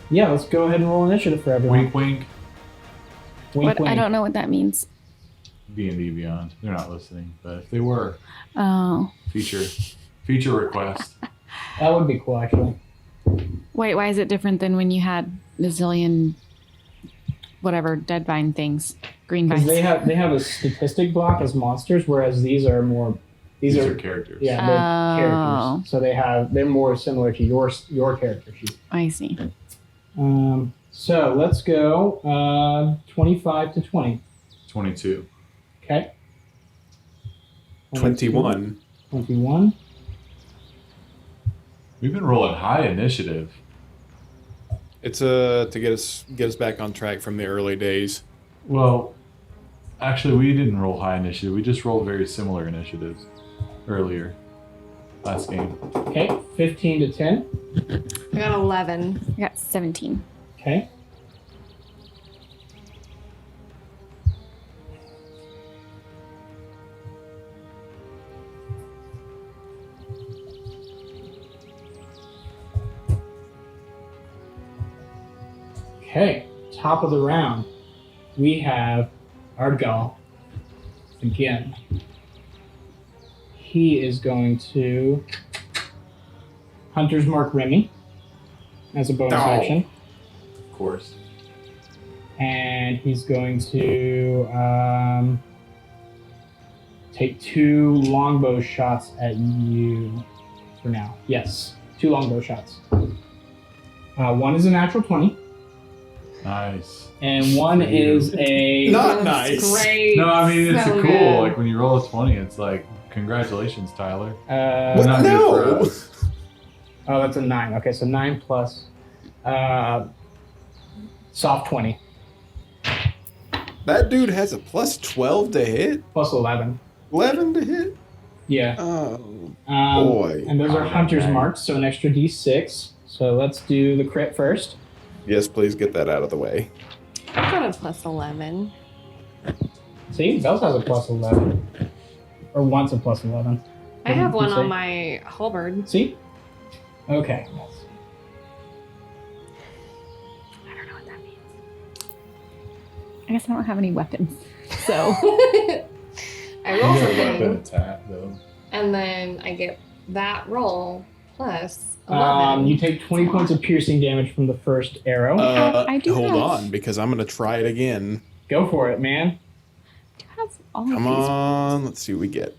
yeah, let's go ahead and roll initiative for everyone. Wink, wink. Wink, What? wink. I don't know what that means. D&D Beyond. They're not listening, but if they were, Oh. feature request. That would be cool, actually. Wait, why is it different than when you had a zillion, whatever, dead vine things? Green Because vines. they have a statistic block as monsters, whereas these are more. These are characters. Yeah, they're Oh. characters. So they're more similar to your character sheet. I see. So let's go 25 to 20. 22. Okay. 21. 21. We've been rolling high initiative. It's to get us back on track from the early days. Well, actually, we didn't roll high initiative. We just rolled very similar initiatives earlier. Last game. Okay. 15 to 10. I got 11. I got 17. Okay. Okay, top of the round, we have Ardgal again. He is going to Hunter's Mark Remy as a bonus Oh. action, Of course. and he's going to take 2 longbow shots at you for now. Yes, 2 longbow shots. One is a natural 20. Nice. And one For you. is a Not That's nice. Great. No, I mean, it's So cool. good. Like, when you roll a 20, it's like, congratulations, Tyler. What? Not good for No. us. Oh, that's a 9. Okay, so 9 plus soft 20. That dude has a plus 12 to hit, Plus 11. 11 to hit. Yeah. Oh boy. And those are Oh, hunter's nice. marks, so an extra d6. So let's do the crit first. Yes, please get that out of the way. I've got a plus 11. See, Bells has a plus 11. Or wants a plus 11. I have What did one you on say? my halberd. See? Okay. I don't know what that means. I guess I don't have any weapons. So I roll You get a weapon something, attack though. and then I get that roll plus 11. You take 20 points of piercing damage from the first arrow. I do Hold have- on, because I'm gonna try it again. Go for it, man. do you have all of Come these? on, let's see what we get.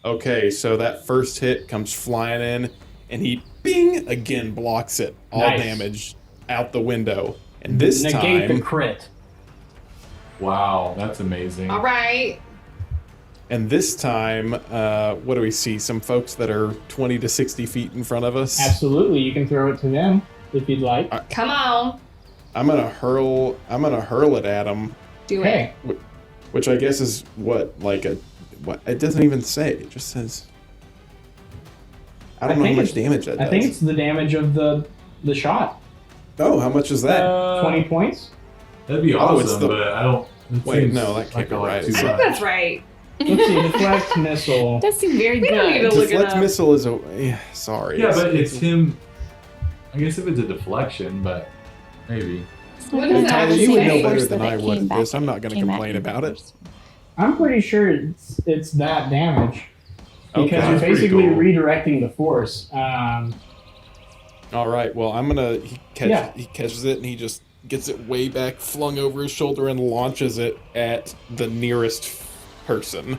Okay, so that first hit comes flying in, and he bing again blocks it. All Nice. damage out the window. And this Negate the time, crit. Wow, that's amazing. All right. what do we see? Some folks that are 20 to 60 feet in front of us. Absolutely, you can throw it to them if you'd like. Come on. I'm gonna hurl it at him, Do Okay. which I guess is what it doesn't even say. It just says. I don't know how think much it's- damage that I does. think it's the damage of the shot. Oh, how much is that? 20 points. That'd be Oh, it's awesome, the- but I don't. it Wait, seems no, that can't like be I like right. too it. I think much. that's right. Let's see, deflect missile. Does seem very We don't need good. to look it Deflect up. missile is a. Sorry. Yeah, but it's him. I guess if it's a deflection, but maybe. What does that Tyler, you would know say? better than I would at this. I'm not going to complain about it. I'm pretty sure it's that damage. Because Okay. you're That's pretty basically cool. redirecting the force. All right. Well, I'm gonna. He Yeah. catches it and he just gets it way back, flung over his shoulder, and launches it at the nearest person,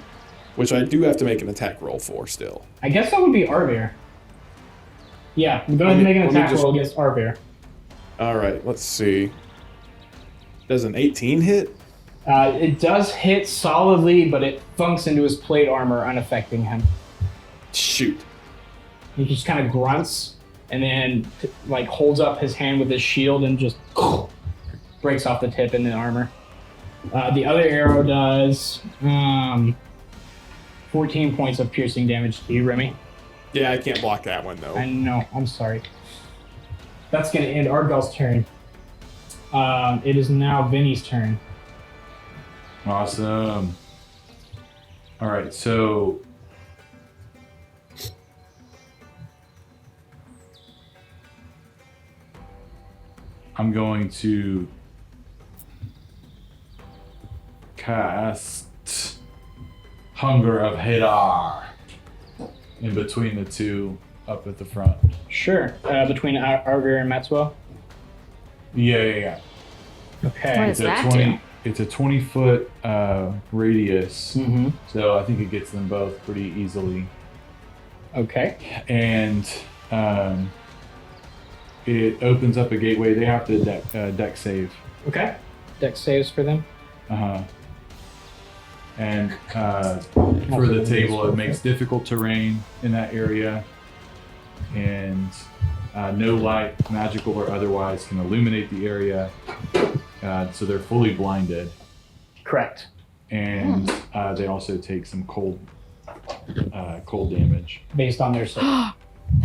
which I do have to make an attack roll for still. I guess that would be Arvir. Yeah, go ahead and make an Let me attack just- roll against Arvir. All right. Let's see. Does an 18 hit? It does hit solidly, but it funks into his plate armor, unaffecting him. Shoot. He just kind of grunts and then holds up his hand with his shield and just breaks off the tip in the armor. The other arrow does 14 points of piercing damage to you, Remy. Yeah, I can't block that one though. I know, I'm sorry. That's going to end Argyl's turn. It is now Vinny's turn. Awesome. All right, so I'm going to cast Hunger of Hadar in between the two up at the front. Sure. Between Arvir and Maxwell. Yeah. Okay. What It's is a that 20. do? It's a 20-foot radius, Mm-hmm. so I think it gets them both pretty easily. Okay. And it opens up a gateway. They have to deck save. Okay. Dex saves for them. Uh-huh. And for the table, it makes difficult terrain in that area. And no light, magical or otherwise, can illuminate the area. So they're fully blinded. Correct. And they also take some cold damage. Based on their save.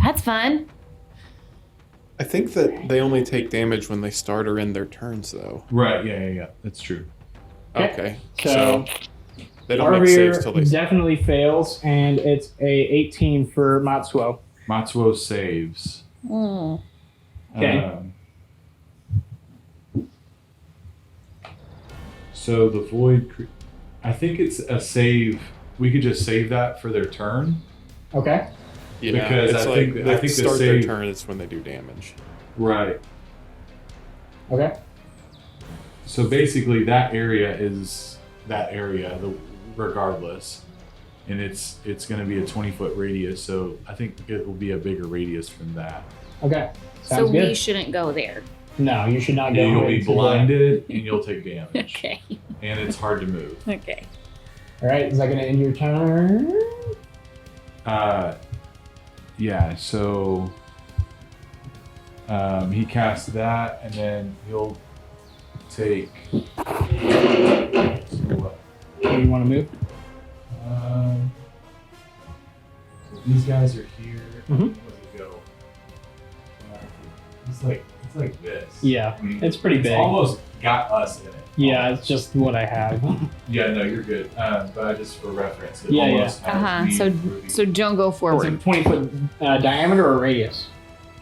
That's fun. I think that they only take damage when they start or end their turns, though. Right, yeah. That's true. Okay. So They don't make saves till Arvir they. definitely fails, and it's a 18 for Matsuo. Matsuo saves. Mm. Okay. So the void, I think it's a save. We could just save that for their turn. Okay. Yeah, because it's I like think- they I have to think the start their save- turn. It's when they do damage. Right. Okay. So basically, that area is that area, regardless, and it's going to be a 20-foot radius. So I think it will be a bigger radius than that. Okay. So Sounds we good. shouldn't go there. No, you should not go. You'll be into the- blinded and you'll take damage, Okay. and it's hard to move. Okay. All right. Is that going to end your turn? Yeah. So he casts that, and then he'll take. Where do you want to move? So these guys are here. Mhm. Where does it go? It's like this. Yeah, I mean, it's pretty big. Almost got us in it. Yeah, it's just what I have. Yeah, no, you're good. But just for reference, it Yeah, yeah. almost has me So and Ruby. so don't go It's a forward. 20-foot diameter or radius?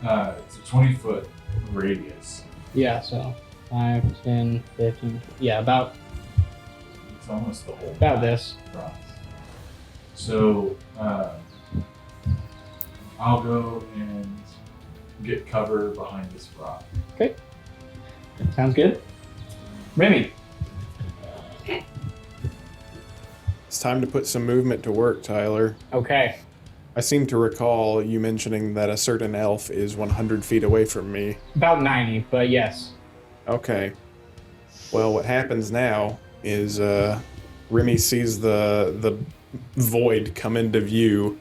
It's a 20-foot radius. Yeah, so 5, 10, 15. Yeah, about It's almost the whole this. cross. So I'll go and get cover behind this rock. Sounds good. Remy. It's time to put some movement to work, Tyler. Okay. I seem to recall you mentioning that a certain elf is 100 feet away from me. About 90, but yes. Okay. Well, what happens now is Remy sees the void come into view,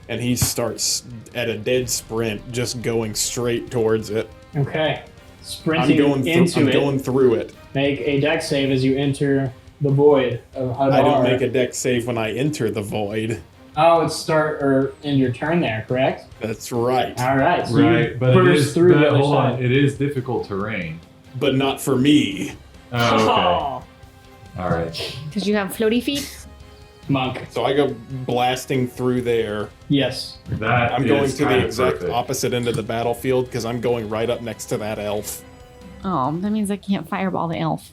and he starts at a dead sprint, just going straight towards it. Okay. I'm Sprinting going through it. Make a dex save as you enter the void of Hadar. I don't make a dex save when I enter the void. Oh, it's start or end your turn there, correct? That's right. All right. So Right, you but it burst is. through But the other hold on, side. it is difficult terrain. But not for me. Oh, okay. Oh, All right. Because you have floaty feet. monk. So I go blasting through there. Yes. That I'm going is to the kinda exact perfect. opposite end of the battlefield because I'm going right up next to that elf. Oh, that means I can't fireball the elf.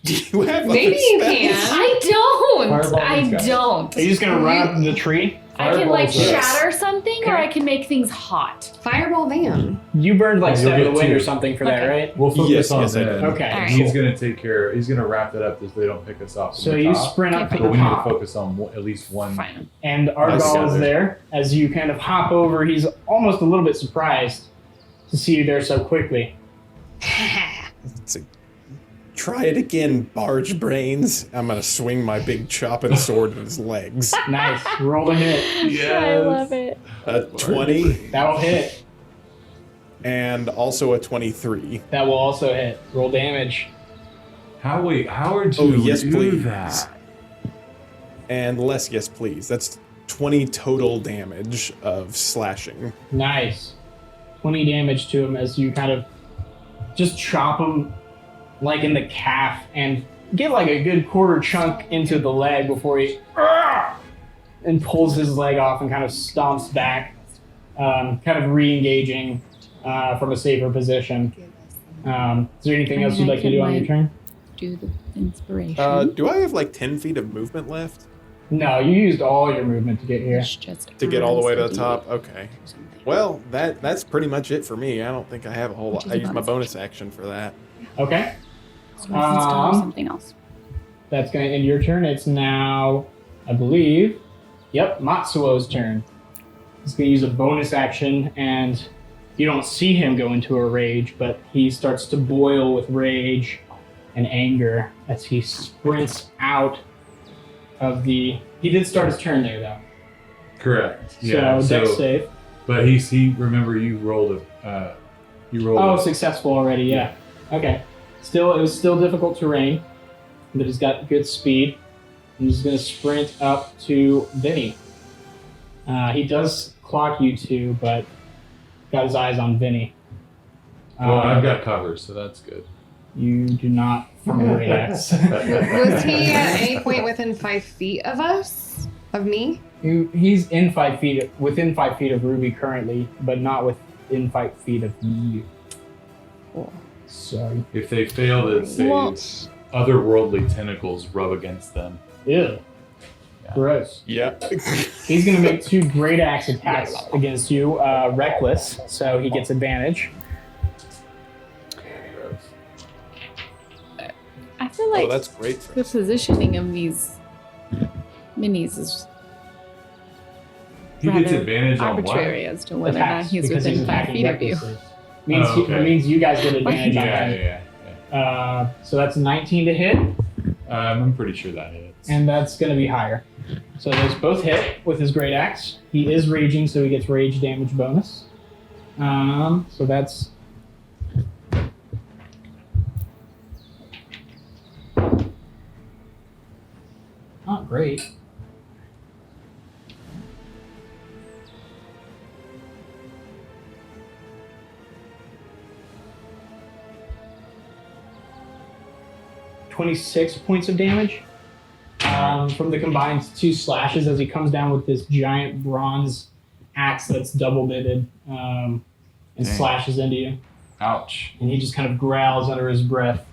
Do you have Maybe other you spells? can. I don't. Fireball I these guys. don't. Are you just gonna run up the tree? I can like Fireballs, yes. shatter something, or Okay. I can make things hot. Fireball Van. You burned like Yeah, you'll 7 get of the wind 2. or something for that, Okay. right? We'll focus Yes, on yes, I that. did. Okay. Alright. He's gonna take care. He's gonna wrap that up so they don't pick us off. So from the you top. sprint up to But the we need to top, focus on at least one. Fine. and Argal is together. there. As you kind of hop over, he's almost a little bit surprised to see you there so quickly. It's a- Try it again, barge brains. I'm gonna swing my big chopping sword at his legs. Nice. Roll to hit. I love it. A 20 That will hit. and also a 23. That will also hit. Roll damage. How would Oh, you yes, do please. that? And less, yes, please. That's 20 total damage of slashing. Nice. 20 damage to him as you kind of just chop him like in the calf and get like a good quarter chunk into the leg before he and pulls his leg off and kind of stomps back, kind of re-engaging from a safer position. Is there anything else you'd like to do on your turn? Do the inspiration. Do I have like 10 feet of movement left No, you used all your movement to get here. It's just to get all the way to the RSD top? Okay. or something. Well, that's pretty much it for me. I don't think I have a whole Which lot. is I a used my bonus bonus action for that. Okay. So we can still do something else. That's going to end your turn. It's now, I believe, Matsuo's turn. He's going to use a bonus action, and you don't see him go into a rage, but he starts to boil with rage and anger as he sprints out of the... He did start his turn there, though. Correct. So, Yeah. dex save. But he. Remember, you rolled a. You rolled. Oh, a, successful already, yeah. Okay. It was still difficult terrain, but he's got good speed. I'm just going to sprint up to Vinny. He does clock you two, but got his eyes on Vinny. well, I've got cover, so that's good. You do not from a radius. Was he at any point within 5 feet of us? Of me? He's in 5 feet, within 5 feet of Ruby currently, but not within 5 feet of you. Cool. Sorry. If they fail to save, Well- otherworldly tentacles rub against them. Ew. Gross. Yeah. He's going to make 2 great axe attacks against you. Reckless, so he gets advantage. I feel like that's great. For the positioning of these minis is He gets rather advantage on what? arbitrary as to whether or not Attacks, he's because within 5 attacking feet of you. recklessly. Means, Oh, okay. it means you guys get advantage on Yeah, him. yeah. So that's 19 to hit, I'm pretty sure that hits. and that's going to be higher. So those both hit with his great axe. He is raging, so he gets rage damage bonus. So that's great. .26 of damage from the combined 2 slashes as he comes down with this giant bronze axe that's double-bitted and Dang. slashes into you. Ouch. And he just kind of growls under his breath.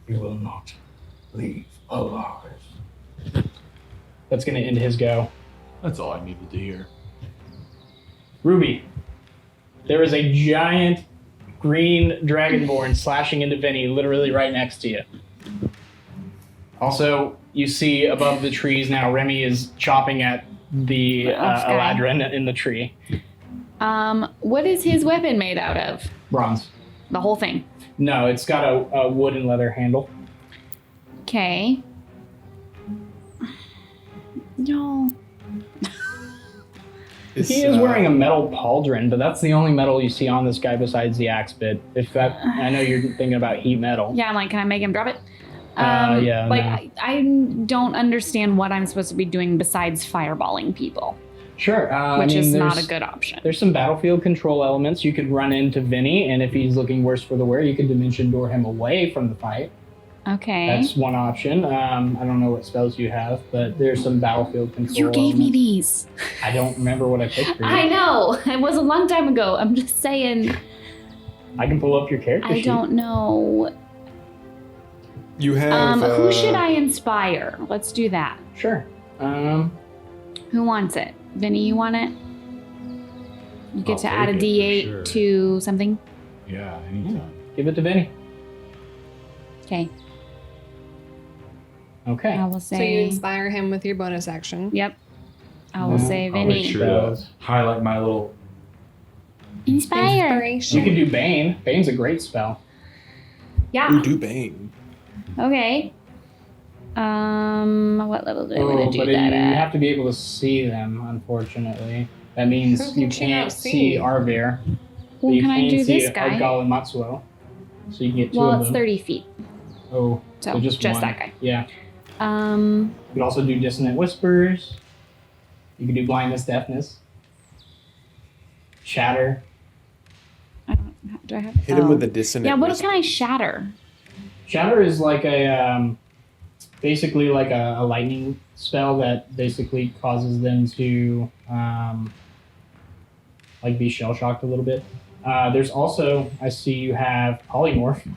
You will not leave alive. That's going to end his go. That's all I needed to hear. Ruby, there is a giant green dragonborn slashing into Vinny literally right next to you. Also, you see above the trees now, Remy is chopping at the Eladrin in the tree. What is his weapon made out of? Bronze. The whole thing. No, it's got a wood and leather handle. Okay. No. He is wearing a metal pauldron, but that's the only metal you see on this guy besides the axe bit. If that, I know you're thinking about heat metal. Yeah, I'm like, can I make him drop it? Yeah. Like, No. I don't understand what I'm supposed to be doing besides fireballing people, Sure. which is not a there's- good option. There's some battlefield control elements. You could run into Vinny, and if he's looking worse for the wear, you could dimension door him away from the fight. Okay. That's one option. I don't know what spells you have, but there's some battlefield control. You gave me elements. these. I don't remember what I picked for you. I know. It was a long time ago. I'm just saying. I can pull up your character I sheet. don't know. You have. Who should I inspire? Let's do that. Sure. Who wants it? Vinny, you want it? You get I'll to add a take it, D8 for sure. to something. Yeah, anytime. Give it to Vinny. Okay. Okay. I will So you say. inspire him with your bonus action. Yep. I will say I'll make Vinny. sure to highlight my little. Inspire. Inspiration. You can do Bane. Bane's a great spell. Yeah. Who do Bane? Okay. What level do I want to but do you that at? have to be able to see them, unfortunately. That means Who you can she can't not see see? Arvir. but Well, you can I do see this guy? Odgal and Matsuo. So you can get two Well, of it's them. 30 feet. Oh, So, so just one. that guy. Yeah. Um, You could also do Dissonant Whispers. You could do Blindness, Deafness. Shatter. I don't. Do I have? Hit him with the dissonant. Yeah. What whisper. can I shatter? Shatter is like a basically like a lightning spell that basically causes them to like be shell shocked a little bit. There's also, I see you have polymorph. You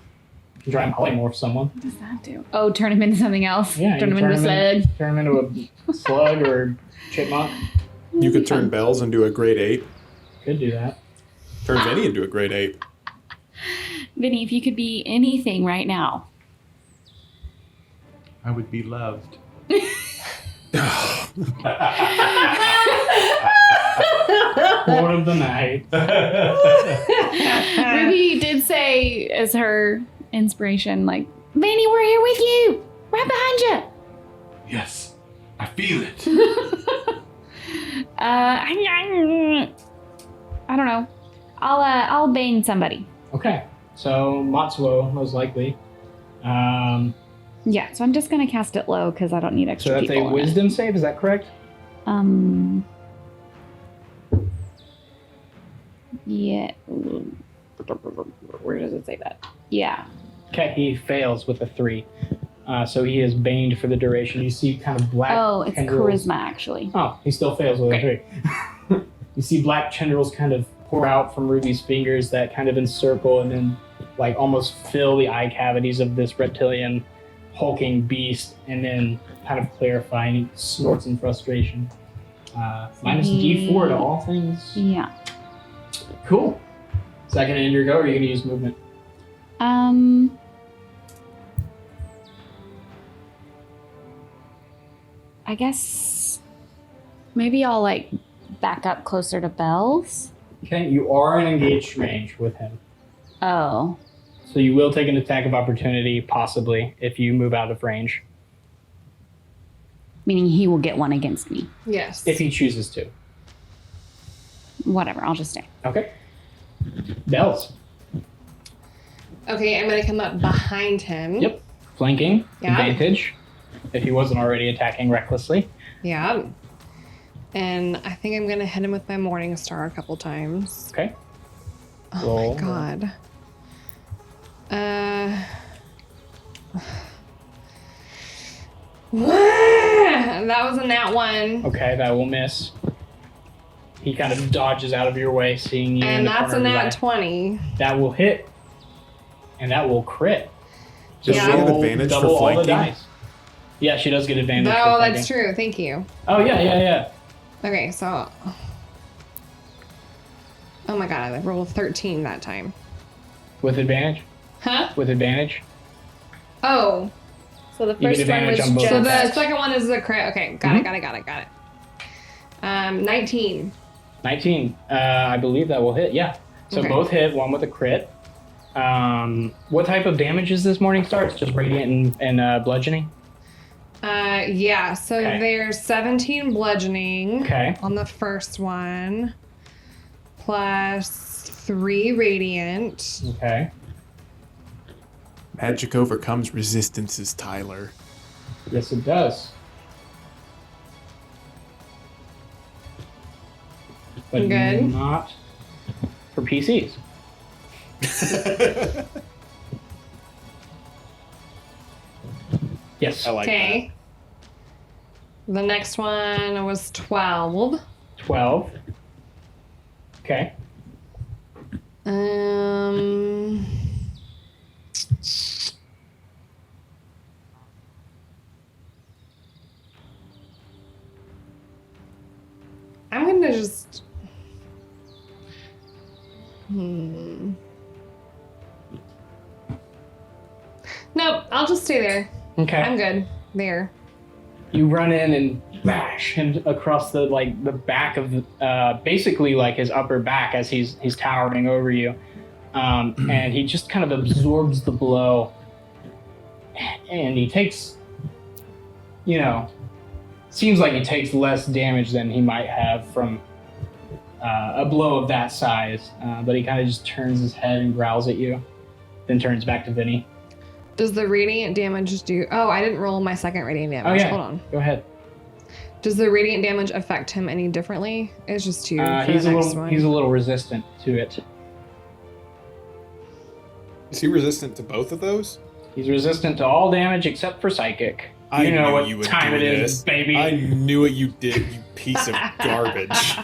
can try and polymorph someone. What does that do? Oh, turn him into something else. Yeah, Turn you him into a slug. Turn him into a slug or chipmunk. You could turn Bells into a grade 8. Could do that. Turn Vinny into a grade 8. Vinny, if you could be anything right now. I would be loved. Quote of the night. Ruby did say as her inspiration, like, Vinny, we're here with you. Right behind you. Yes, I feel it. I don't know. I'll bane somebody. Okay, so Matsuo, most likely. Yeah, so I'm just gonna cast it low because I don't need So extra that's a people in it. wisdom save, is that correct? Yeah. Where does it say that? Yeah. Okay, he fails with a 3. So he is baned for the duration. You see kind of black Oh, it's tendrils. charisma actually. Oh, he still fails with a 3. You see black tendrils kind of pour out from Ruby's fingers that kind of encircle and then like almost fill the eye cavities of this reptilian hulking beast and then kind of clarify, and he snorts in frustration. Minus D4 to all things. Yeah. Cool. Is that going to end your go, or are you going to use movement? I guess maybe I'll like back up closer to Bells. Okay, you are in engaged range with him. Oh. So you will take an attack of opportunity, possibly, if you move out of range. Meaning he will get one against me. Yes. If he chooses to. Whatever, I'll just stay. Okay. Bells. Okay, I'm gonna come up behind him. Yep. Flanking. Yeah. Advantage. if he wasn't already attacking recklessly. Yeah. And I think I'm gonna hit him with my Morning Star a couple times. Okay. Oh Roll. my god. That was a nat 1. Okay, that will miss. He kind of dodges out of your way, seeing you. And that's a nat 20. That will hit. And that will crit. Does Yeah. she have Roll advantage double for all the flanking? dice. Yeah, she does get advantage. for No, that's flanking. true. Thank you. Oh, yeah. Okay, so. Oh my god, I rolled 13 that time. With advantage? Huh? With advantage? Oh. So the You get first one advantage was on both just. So the attacks. second one is a crit. Okay, got it. 19. 19. I believe that will hit, yeah. So Okay. both hit, one with a crit. What type of damage is this Morning Star? It's just radiant and bludgeoning? Yeah, so Okay. there's 17 bludgeoning Okay. on the first one, plus 3 radiant. Okay. Magic overcomes resistances, Tyler. Yes, it does. But Good. not for PCs. Yes. I like Okay. The next one was 12. 12. Okay. Um. I'm gonna just. Nope, I'll just stay there. Okay. I'm good. There. You run in and bash him across the back of basically like his upper back as he's towering over you, and he just kind of absorbs the blow, and he takes, seems like he takes less damage than he might have from a blow of that size, but he kind of just turns his head and growls at you, then turns back to Vinny. Does the radiant damage do? Oh, I didn't roll my second radiant damage. Oh yeah, Hold on. go ahead. Does the radiant damage affect him any differently? It's just 2 for He's the a next little one. he's a little resistant to it. Is he resistant to both of those? He's resistant to all damage except for psychic. I You know knew what you would time do it is, this. baby. I knew what you did, you piece of garbage.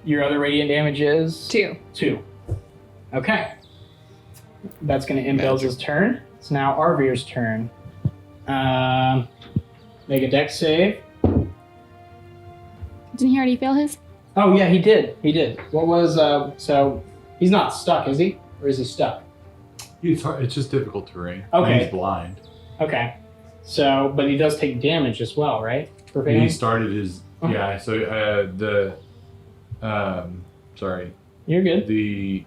Your other radiant damage is 2. 2. Okay. That's going to end Belz's turn. It's now Arvir's turn. Make a dex save. Didn't he already fail his? Oh yeah, he did. What was so he's not stuck, is he? Or is he stuck? It's just difficult terrain. Okay. He's blind. Okay. So, but he does take damage as well, right? For He failing? started his yeah. So sorry. You're good. The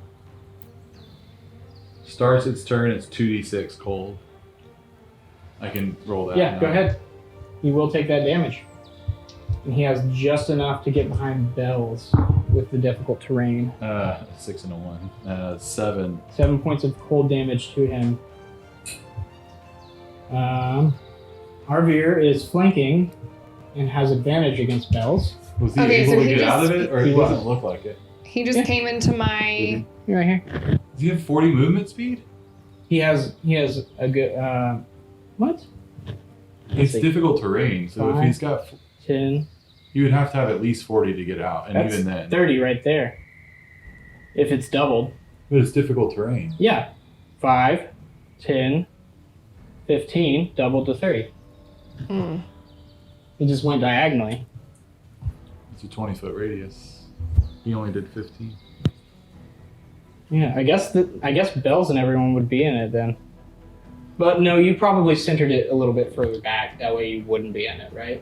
starts its turn. It's 2d6 cold. I can roll that. Yeah, now. go ahead. He will take that damage. And he has just enough to get behind Bells with the difficult terrain. 6 and a 1. 7. 7 points of cold damage to him. Arvir is flanking and has advantage against Bells. Was he Okay, able so to he get out of just- it, or He it was. doesn't look like it? He just Yeah. came into my. You're right here. Does he have 40 movement speed? He has a good what? It's see. difficult terrain, so if 5, he's got, 10. you would have to have at least 40 to get out, and That's even then, 30 right there. If it's doubled. but it's difficult terrain. Yeah. 5, 10, 15, doubled to 30. Mm. He just went diagonally. It's a 20-foot radius. He only did 15. Yeah, I guess Bells and everyone would be in it then. But no, you probably centered it a little bit further back. That way you wouldn't be in it, right?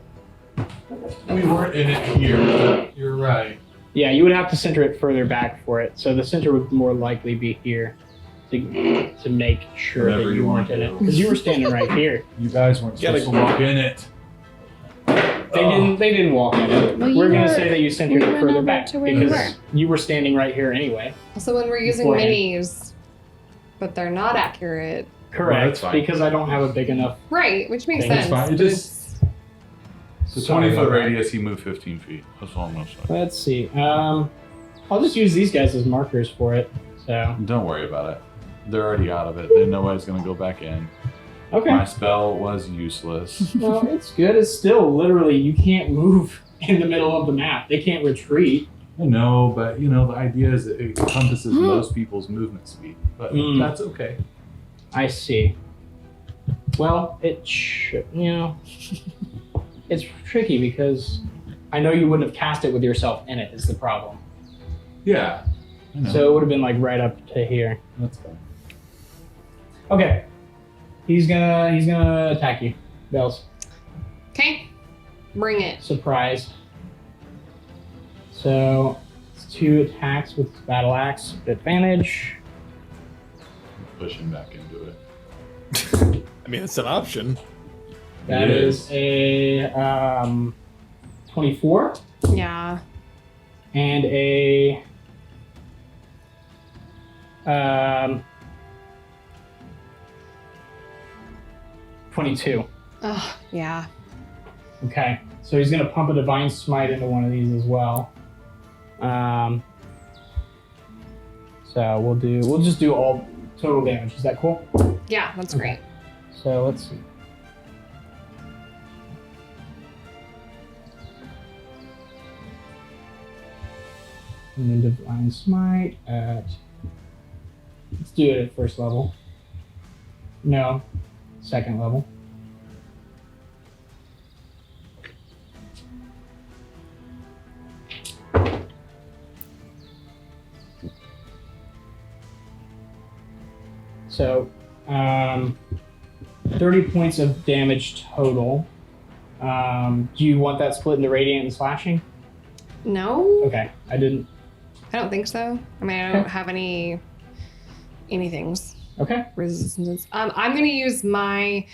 We weren't in it here, but you're right. Yeah, you would have to center it further back for it. So the center would more likely be here to make sure Wherever that you you want weren't in to. it. Because you were standing right here. You guys weren't Gotta supposed to walk in it. They didn't walk in it. Well, We're you going were- to say that you centered we it went further over back to where you because you were standing right here anyway. So when we're using Beforehand. minis, but they're not accurate, Correct, that's fine. because I don't have a big enough. Right, which makes That's sense. fine. It but just- So 20-foot radius, he moved 15 feet. That's all I'm gonna say. Let's see. I'll just use these guys as markers for it. So Don't worry about it. They're already out of it. They know nobody's gonna go back in. okay. My spell was useless. No, it's good. It's still literally you can't move in the middle of the map. They can't retreat. I know, but you know the idea is it encompasses most people's movement speed. But Mm. that's okay. I see. Well, it's tricky because I know you wouldn't have cast it with yourself in it. Is the problem? Yeah. I know. So it would have been like right up to here. that's fine. Okay. He's gonna attack you, Bells. Okay, bring it. Surprise. So it's 2 attacks with his battle axe with advantage. Push him back into it. I mean, it's an option. That It is a 24 Yeah. and a 22. Oh, yeah. Okay, so he's gonna pump a divine smite into one of these as well. So we'll just do all total damage. Is that cool? Yeah, that's great. So let's see. And then divine smite at. Let's do it at first level. No, second level. So, 30 points of damage total. Do you want that split into radiant and slashing? No, Okay, I didn't. I don't think so. I mean, I don't have anything's Okay, resistance. I'm gonna use my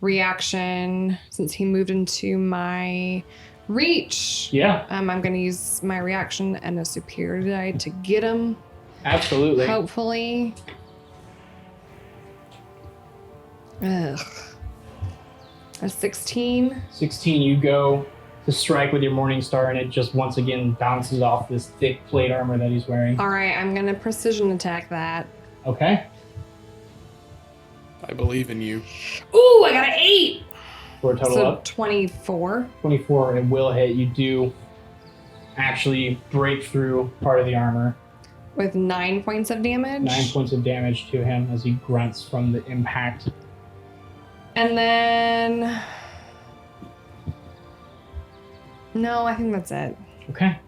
reaction since he moved into my reach. yeah, I'm gonna use my reaction and a superior die to get him. absolutely. Hopefully. Ugh. A 16. 16, you go to strike with your Morning Star, and it just once again bounces off this thick plate armor that he's wearing. All right, I'm gonna precision attack that. Okay, I believe in you. Ooh, I got an 8. for a total So of 24. 24. It will hit. You do actually break through part of the armor. With 9 points of damage. 9 points of damage to him as he grunts from the impact. And then. No, I think that's it. Okay.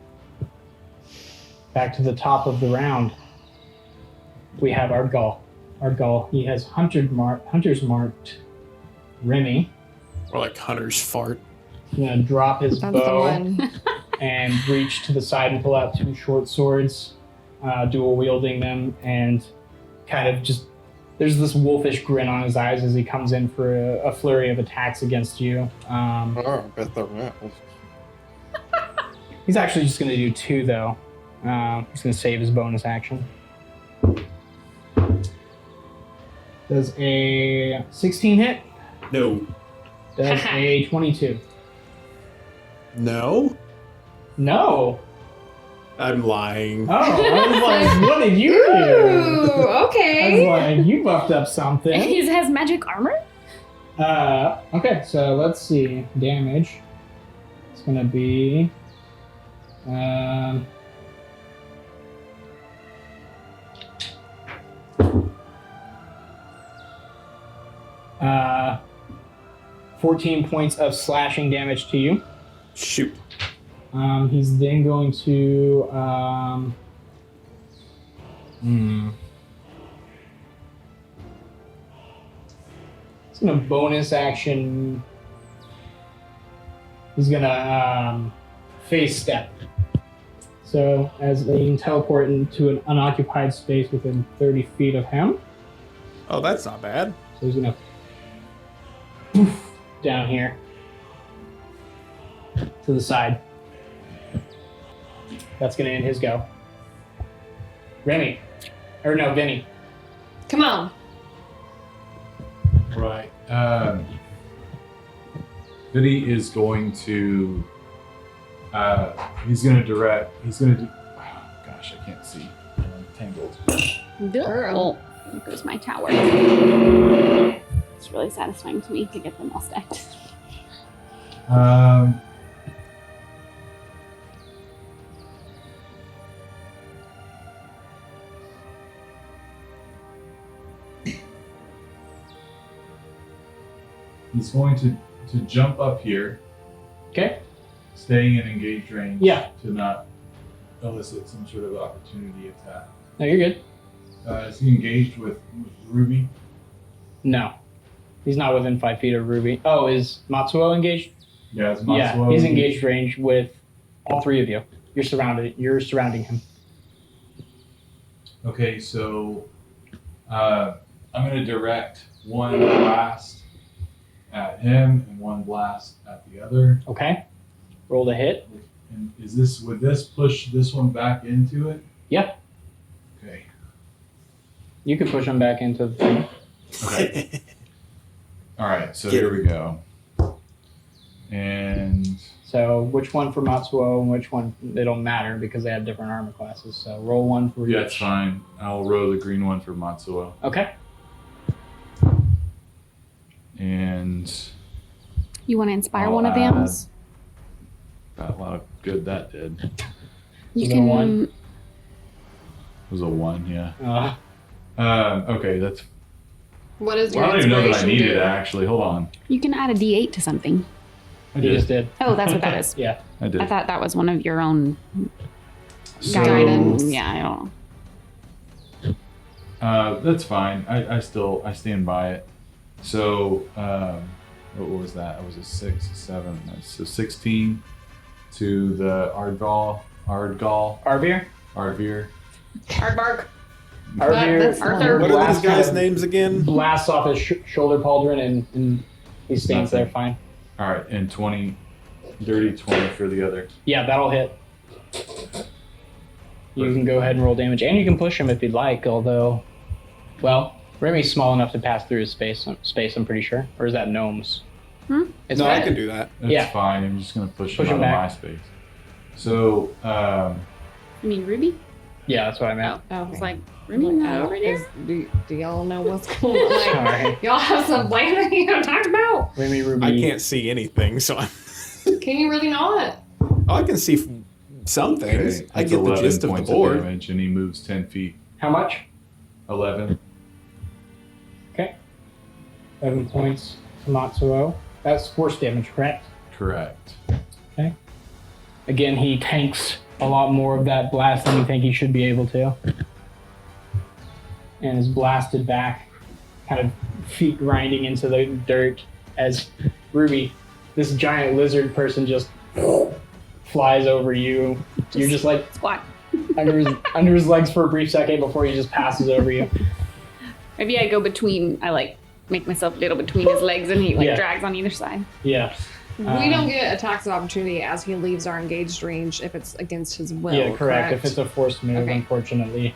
Back to the top of the round. We have our Gull. He has hunter's marked Remy. Or like Hunter's fart. He's gonna drop his That's the bow one. and reach to the side and pull out 2 short swords, dual wielding them, and kind of just. There's this wolfish grin on his eyes as he comes in for a flurry of attacks against you. Oh, I bet they're real. He's actually just going to do 2, though. He's going to save his bonus action. Does a 16 hit? No. Does a 22? No? No. I'm lying. Oh, I was like, what did you do? Ooh, I okay. was like, you buffed up something. He has magic armor? Okay, so let's see. Damage. It's going to be... 14 points of slashing damage to you. Shoot. He's then going to It's gonna bonus action. He's gonna phase step. So as they can teleport into an unoccupied space within 30 feet of him. Oh, that's not bad. So he's gonna poof down here to the side. That's gonna end his go. Remy. Or no, Vinny. Come on. Right. Vinny is going to. He's going to direct. He's going to do. Oh, gosh, I can't see. I'm tangled. Girl. There goes my tower. It's really satisfying to me to get them all stacked. He's going to jump up here, Okay. staying in engaged range. Yeah. To not elicit some sort of opportunity attack. No, you're good. Is he engaged with Ruby? No. He's not within 5 feet of Ruby. Oh, is Matsuo engaged? Yeah, it's Yeah, Matsuo. he's engaged range with all 3 of you. You're surrounding him. Okay, so I'm going to direct one blast at him and one blast at the other. Okay. Roll to hit. And would this push this one back into it? Yeah. Okay. You can push him back into the thing. Okay. All right, so Get here we go. And So which one for Matsuo and which one, they don't matter because they have different armor classes. So roll one for yeah, each. it's fine. I'll roll the green one for Matsuo. Okay. And You want to inspire I'll one of add- them? got a lot of good that did. It You Was it a can. one? was a 1, yeah. Okay, that's. What is Well, your I don't even know that I inspiration needed do? it, actually. Hold on. You can add a D8 to something. I You just did. did. Oh, that's what that is. Yeah. I did. I thought that was one of your own So, guidance. Yeah, I don't know. That's fine. I stand by it. So, what was that? It was a 6, 7. So 16 to the Ardgal, Arvir? Arvir. Aardvark. Arvir. That's Arvir What are these blasts guys' him, names again? blasts off his shoulder pauldron and he stands Nothing. there fine. All right, and 20, dirty 20 for the other. Yeah, that'll hit. You can go ahead and roll damage, and you can push him if you'd like. Although, well, Remy's small enough to pass through his space. I'm pretty sure. Or is that gnomes? It's No, I fine. can do that. That's Yeah. fine. I'm just gonna push Push him him out back. of my space. So, You mean Ruby? Yeah, that's what I meant. I was like, Ruby, not over there? Do y'all know what's going on? Like, Sorry, y'all have some plan that you haven't talked about? Remy Ruby. I can't see anything, so Can you really not? I can see some things. okay, I that's get the 11 gist of the points board. damage, and he moves 10 feet. How much? 11. Okay. 7 points to Matsuo. That's force damage, correct? Correct. Again, he tanks a lot more of that blast than you think he should be able to. And is blasted back, kind of feet grinding into the dirt as Ruby, this giant lizard person, just flies over you. You're just like Squat. under his legs for a brief second before he just passes over you. Maybe I go between, I like make myself a little between his legs and he like Yeah. drags on either side. Yeah. We don't get attacks of opportunity as he leaves our engaged range if it's against his will. Yeah, correct. If it's a forced move, Okay. unfortunately.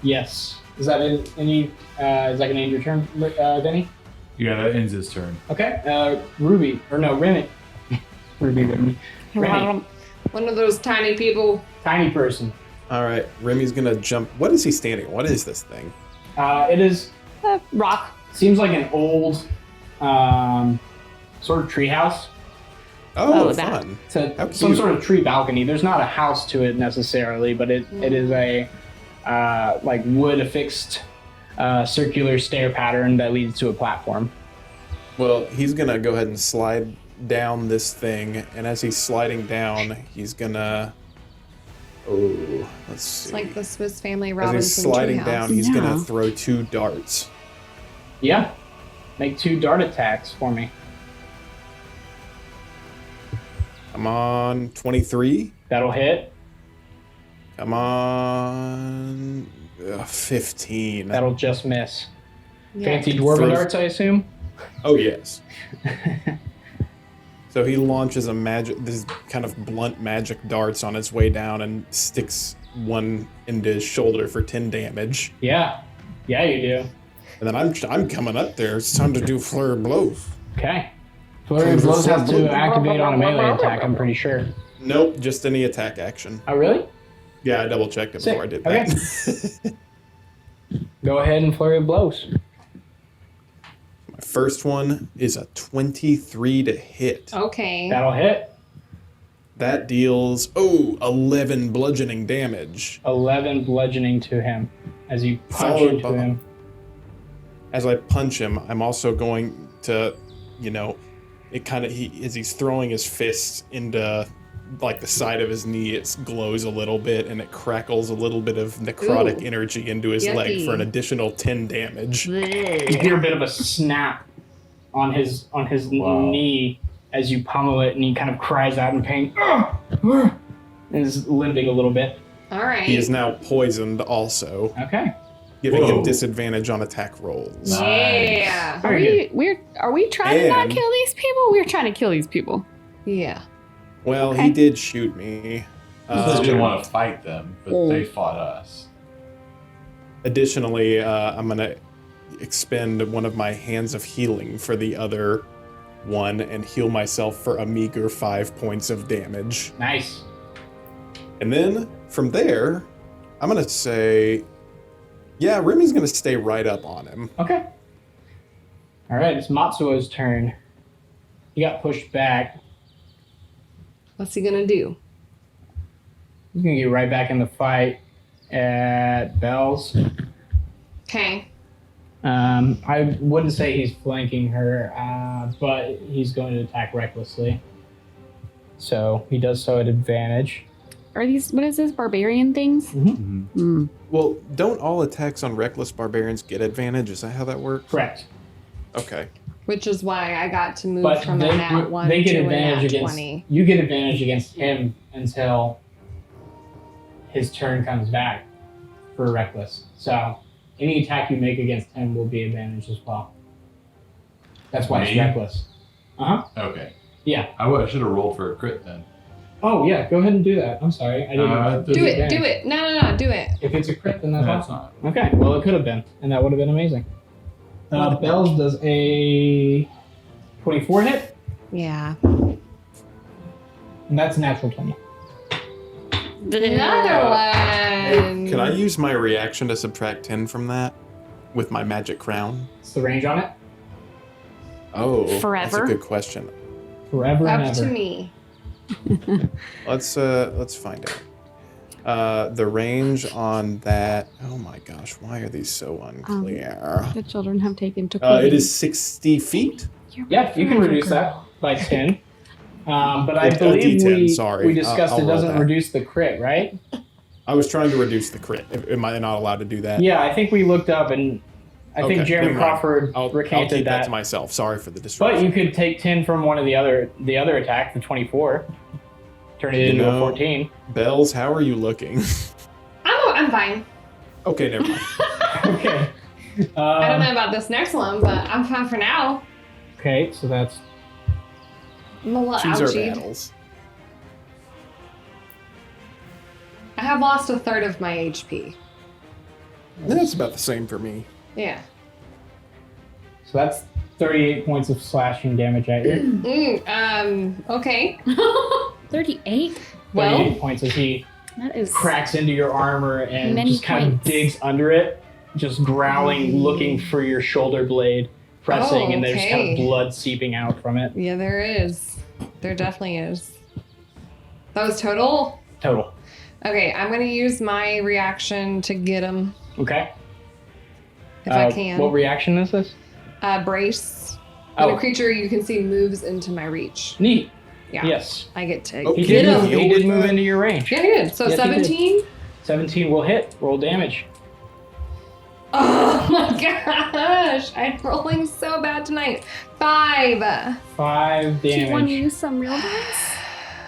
Yes. Is that any? Is that gonna end your turn, Vinny? Yeah, that ends his turn. Okay. Ruby or no, Remy. Remy. Remy. One of those tiny people. Tiny person. All right, Remy's gonna jump. What is he standing? What is this thing? It is. Rock. Seems like an old, sort of treehouse. Oh, Oh, that. fun. It's a, How some cute. sort of tree balcony. There's not a house to it necessarily, but it is a like wood affixed circular stair pattern that leads to a platform. Well, he's gonna go ahead and slide down this thing, and as he's sliding down, he's gonna. Oh, let's see. It's like the Swiss Family as Robinson he's sliding treehouse. down, he's gonna Yeah. throw 2 darts. Yeah. Make 2 dart attacks for me. Come on, 23. That'll hit. Come on, 15. That'll just miss. Yeah. Fancy dwarven Throws- darts, I assume. Oh yes. So he launches this kind of blunt magic darts on his way down and sticks one into his shoulder for 10 damage. Yeah. Yeah, you do. And then I'm coming up there. It's time to do flare of blows. Okay. Flurry of blows has to activate on a melee attack, I'm pretty sure. Nope, just any attack action. Oh, really? Yeah, I double checked it Sick. before I did that. Okay. Go ahead and flurry of blows. My first one is a 23 to hit. Okay. That'll hit. That deals 11 bludgeoning damage. 11 bludgeoning to him as you punch Followed into by- him. As I punch him, I'm also going to, as he's throwing his fist into like the side of his knee, it glows a little bit and it crackles a little bit of necrotic Ooh. energy into his leg Yucky. for an additional 10 damage. You hear a bit of a snap on his knee as you pummel it, and he kind of cries out in pain. And is limping a little bit. All right. He is now poisoned also, Okay. giving him Whoa. disadvantage on attack rolls. Yeah. Are we trying to not And- kill these people? We're trying to kill these people. Yeah. Well, Okay. he did shoot me. Because we didn't want to fight them, but they fought us. Additionally, I'm going to expend one of my hands of healing for the other one and heal myself for a meager 5 points of damage. Nice. And then from there, I'm going to say, yeah, Remy's going to stay right up on him. Okay. All right, it's Matsuo's turn. He got pushed back. What's he gonna do? He's gonna get right back in the fight at Bells. Okay. I wouldn't say he's flanking her, but he's going to attack recklessly. So he does so at advantage. Are these, what is this, barbarian things? Mm. Well, don't all attacks on Reckless Barbarians get advantage? Is that how that works? Correct. Okay. Which is why I got to move But from a nat 1 they get to a advantage nat against 20. you. Get advantage against him until his turn comes back for reckless. So any attack you make against him will be advantage as well. That's why it's Me? reckless. Okay. Yeah. I should have rolled for a crit then. Oh yeah. Go ahead and do that. I'm sorry. I didn't. Do it. Do it. No. Do it. If it's a crit, then that's That's awesome. not. Okay. Well, it could have been, and that would have been amazing. Bells does a 24 hit, Yeah. and that's a natural 20. Another one. Can I use my reaction to subtract 10 from that with my magic crown? What's the range on it? Oh, Forever? That's a good question. Forever and Up ever. to me. Let's find out. The range on that. Oh my gosh, why are these so unclear? The children have taken to It is 60 feet. Yeah, you can reduce that by 10. But I A believe D10, sorry. we discussed I'll it roll doesn't that. reduce the crit, right? I was trying to reduce the crit. Am I not allowed to do that? Yeah, I think we looked up, and I think Okay, Jeremy never mind. Crawford I'll recanted keep that that. to myself. Sorry for the But disruption. you could take 10 from one of the other attack, the 24, turn it into a 14. Bells, how are you looking? I'm fine. Okay, never mind. Okay. I don't know about this next one, but I'm fine for now. Okay, so that's I'm a little Choose our ouchied. battles. I have lost a third of my HP. That's about the same for me. Yeah. 38 points of slashing damage at you. Okay. 38? 38 points as he That is cracks into your armor and Many just kind of points. digs under it, just growling, looking for your shoulder blade, pressing, and there's kind okay. of blood seeping out from it. Yeah, there is. There definitely is. That was total? Total. Okay, I'm going to use my reaction to get him Okay. if I can. What reaction is this? Brace. When Oh. a creature you can see moves into my reach. Neat. Yeah. Yes. I get to Oh, He get did, him. he did move into your range. Yeah, good. So Yes, he did. 17? 17 will hit. Roll damage. Oh my gosh. I'm rolling so bad tonight. 5. 5 Do you want to damage. use some real dice?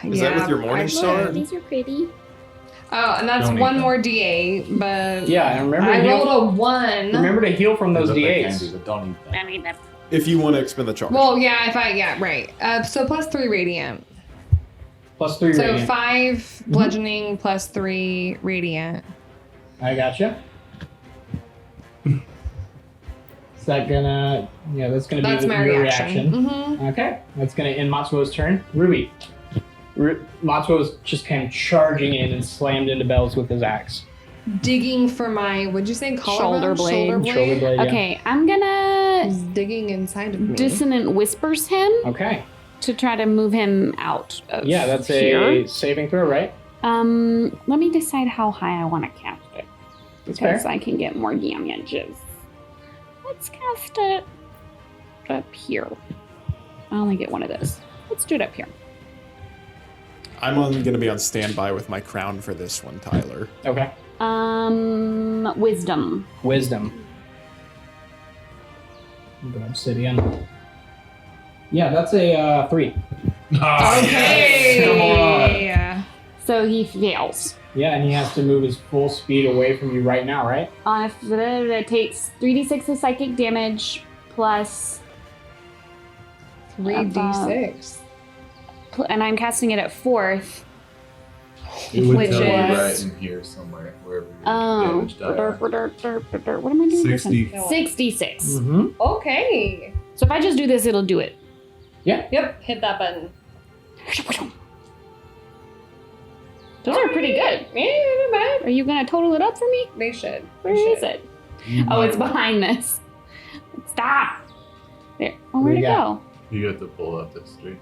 Is that with your Morning I Star? would. These are pretty. Oh, and that's Don't eat one them. more D8, but Yeah, and remember I to heal, rolled a 1. remember to heal from those That's what they can do, D8s. but don't eat them. If you want to expend the charge. Well, yeah, right. So plus 3 radiant. Plus 3 So radiant. 5 bludgeoning plus 3 radiant. I gotcha. that gonna? Yeah, that's gonna That's be my your reaction. Okay, that's gonna end Matsuo's turn. Ruby. Matsuo's just came charging in and slammed into Bells with his axe. Digging for my, what'd you say, Shoulder blade. Shoulder blade. Yeah. Okay, I'm gonna He's digging inside of me. dissonant whispers him Okay. to try to move him out of Yeah, that's here. a saving throw, right? Let me decide how high I want to cast it. That's Because fair. I can get more damages. Let's cast it up here. I only get one of those. Let's do it up here. I'm going to be on standby with my crown for this one, Tyler. Okay. Wisdom. Wisdom. Go obsidian. Yeah, that's a 3. Okay. Come on. Yeah. So he fails. Yeah, and he has to move his full speed away from you right now, right? It takes 3d6 of psychic damage plus 3d6. and I'm casting it at 4th. It would Which tell you is- right in here somewhere, wherever your Oh, damage die. what am I doing? 60. 66. Mm-hmm. Okay. So if I just do this, it'll do it. Yep, hit that button. Those are pretty good. Yeah, not bad. Are you gonna total it up for me? They should. Where is it? Oh, it's behind this. Stop. There. Oh, where'd it go? You have to pull up this street.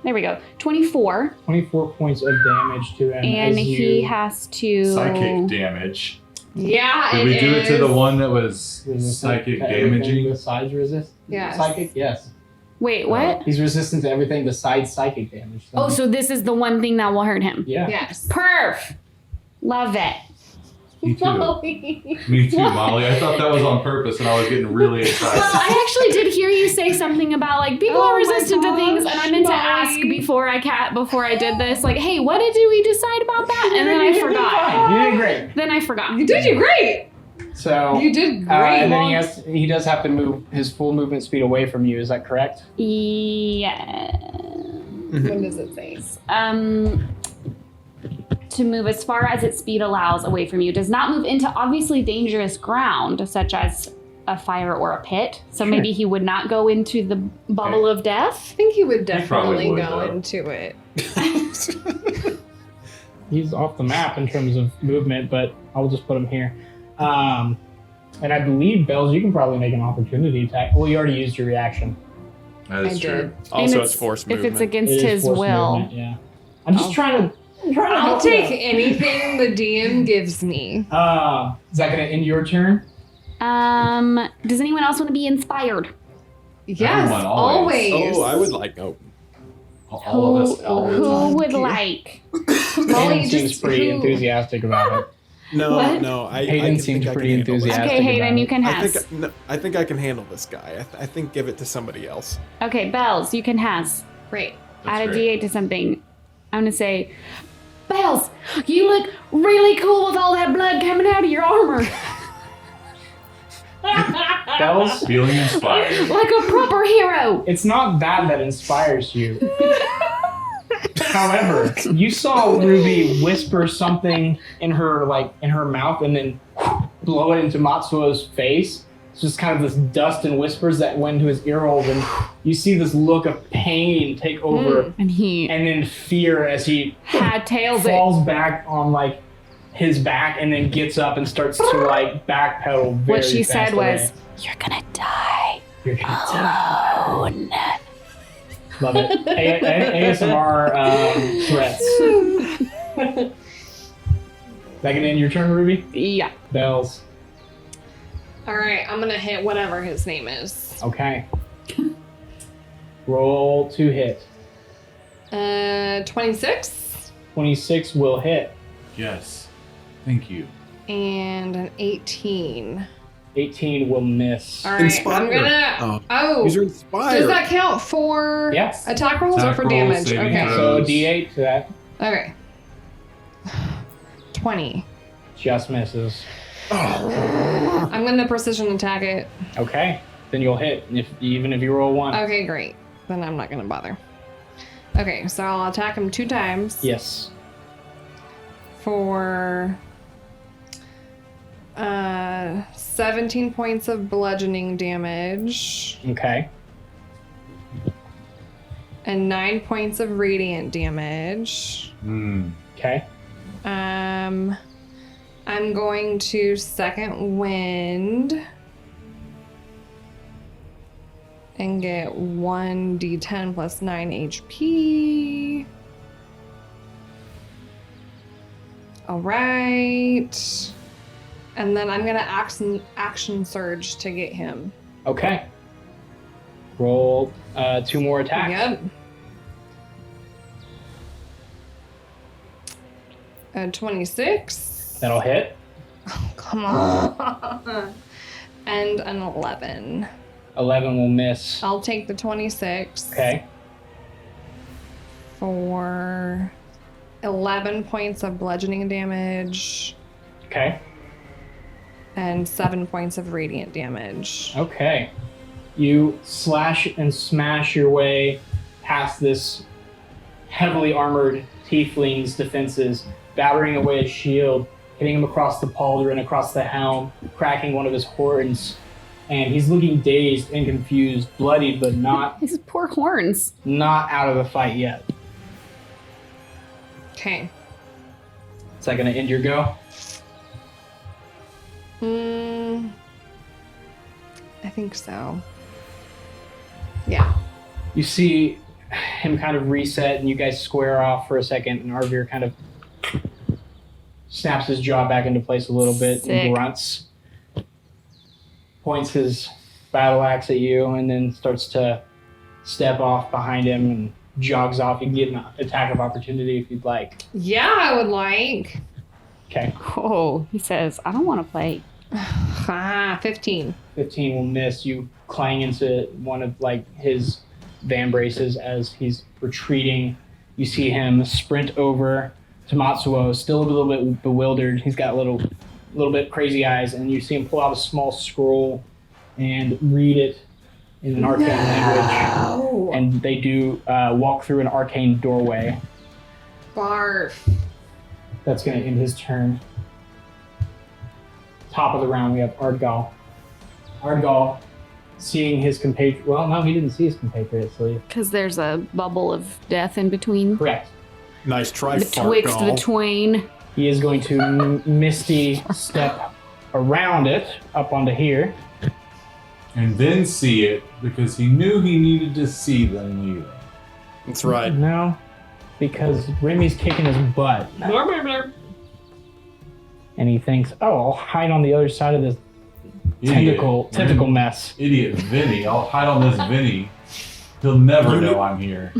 There we go. 24, 24 points of damage to him. and as he you has to. Psychic damage. Yeah, Did we do it to the one that was resistant psychic to everything damaging? Besides resist. Yes. Psychic. Yes. Wait, what? He's resistant to everything besides psychic damage. Oh, so this is the one thing that will hurt him. Yeah. Yes. Perf. Love it. Me too. Me too, Molly. I thought that was on purpose, and I was getting really excited. Well, I actually did hear you say something about like people Oh are my resistant to things, and I meant to gosh, ask Molly. before I did this, like, hey, what did we decide about that? And then I You did forgot. fine. You did great. Then I forgot. You did great. So. You did great. And then Well, he does have to move his full movement speed away from you. Is that correct? Yeah. When does it say? To move as far as its speed allows away from you. Does not move into obviously dangerous ground, such as a fire or a pit. So Sure. maybe he would not go into the bubble of I death. think he would probably definitely would, go though. into it. He's off the map in terms of movement, but I'll just put him here. And I believe, Bells, you can probably make an opportunity attack. Well, you already used your reaction. That is I true. did. Also, And it's forced If movement. it's against It is his forced will. movement, yeah. I'm just trying to I'll help take you. anything the DM gives me. Is that going to end your turn? Does anyone else want to be inspired? Yes, Everyone, always. always. Oh, I would like. Oh, All of us all the Who time. would like? Molly, Hayden seems just pretty who- enthusiastic about it. no, What? no. I Hayden can seems think I can pretty handle this. enthusiastic. Okay, Hayden, about you it. can I has. think no, I think I can handle this guy. I think give it to somebody else. Okay, Bells, you can has. Great. Add a That's D8 to something. I'm gonna say, Bells, you look really cool with all that blood coming out of your armor. Bells, Feeling inspired. Like a proper hero. it's not that inspires you. However, you saw Ruby whisper something in her mouth and then blow it into Matsuo's face. It's just kind of this dust and whispers that went into his ear holes, and you see this look of pain take over, And he and then fear as he had tails it. falls back on like his back, and then gets up and starts to like backpedal. Very What she said fast was, away. you're gonna die "You're gonna die." alone. Love it. ASMR threats. That can end your turn, Ruby. Yeah. Bells. All right, I'm gonna hit whatever his name is. Okay. Roll to hit. 26 26 will hit. Yes. Thank you. and an 18. 18 will miss. All right, Inspire. I'm gonna. Oh, these are inspired. Does that count for Yes. attack rolls Attack or for rolls, damage? saving Okay. So throws. D8 to that. Okay. 20. Just misses. I'm gonna precision attack it. Okay. Then you'll hit, even if you roll 1. Okay, great. Then I'm not gonna bother. Okay, so I'll attack him 2 times Yes. for 17 points of bludgeoning damage Okay. and 9 points of radiant damage. Okay. I'm going to second wind and get 1d10 plus 9 HP. All right. And then I'm gonna action surge to get him. Okay. Roll 2 more attacks. Yep. 26. That'll hit. Come on. And an 11. 11 will miss. I'll take the 26. Okay. For 11 points of bludgeoning damage Okay. and 7 points of radiant damage. Okay. You slash and smash your way past this heavily armored tiefling's defenses, battering away his shield, hitting him across the pauldron, across the helm, cracking one of his horns. And he's looking dazed and confused, bloodied, but not His poor horns. out of the fight yet. Okay. Is that going to end your go? I think so. Yeah. You see him kind of reset, and you guys square off for a second, and Arvir kind of snaps his jaw back into place a little bit Sick. and grunts, points his battle axe at you, and then starts to step off behind him and jogs off. You can get an attack of opportunity if you'd like. Yeah, I would like. Okay. Oh, he says, I don't want to play. 15. 15 will miss. You clang into one of his vambraces as he's retreating. You see him sprint over to Matsuo, still a little bit bewildered. He's got a little bit crazy eyes, and you see him pull out a small scroll and read it in an arcane language. And they do walk through an arcane doorway. Barf. That's going to end his turn. Top of the round, we have Ardgal. Ardgal, seeing his compatriot. Well, no, he didn't see his compatriots leave. Because there's a bubble of death in between. Correct. Nice try, Betwixt the Fartgall. twain. He is going to Misty step around it, up onto here. And then see it because he knew he needed to see them leaving. That's right. No, because Remy's kicking his butt. And he thinks, oh, I'll hide on the other side of this tentacle mess. Idiot Vinny. I'll hide on this Vinny. He'll never know I'm here.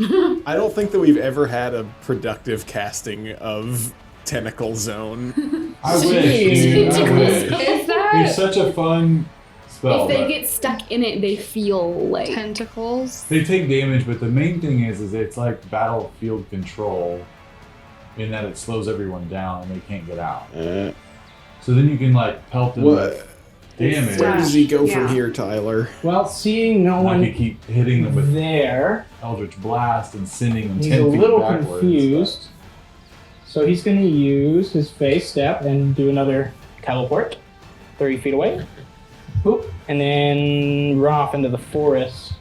I don't think that we've ever had a productive casting of Tentacle Zone. I wish, dude. I wish. Is that He's such a fun spell. If they but get stuck in it, they feel like tentacles? they take damage, but the main thing is it's like battlefield control in that it slows everyone down and they can't get out. So then you can pelt them with damage. Where does he go from Yeah. here, Tyler? Well, seeing no And I one can keep hitting them with there, Eldritch Blast and sending them he's 10 a feet little backwards. confused. So he's going to use his face step and do another teleport 30 feet away. Boop. And then run off into the forest.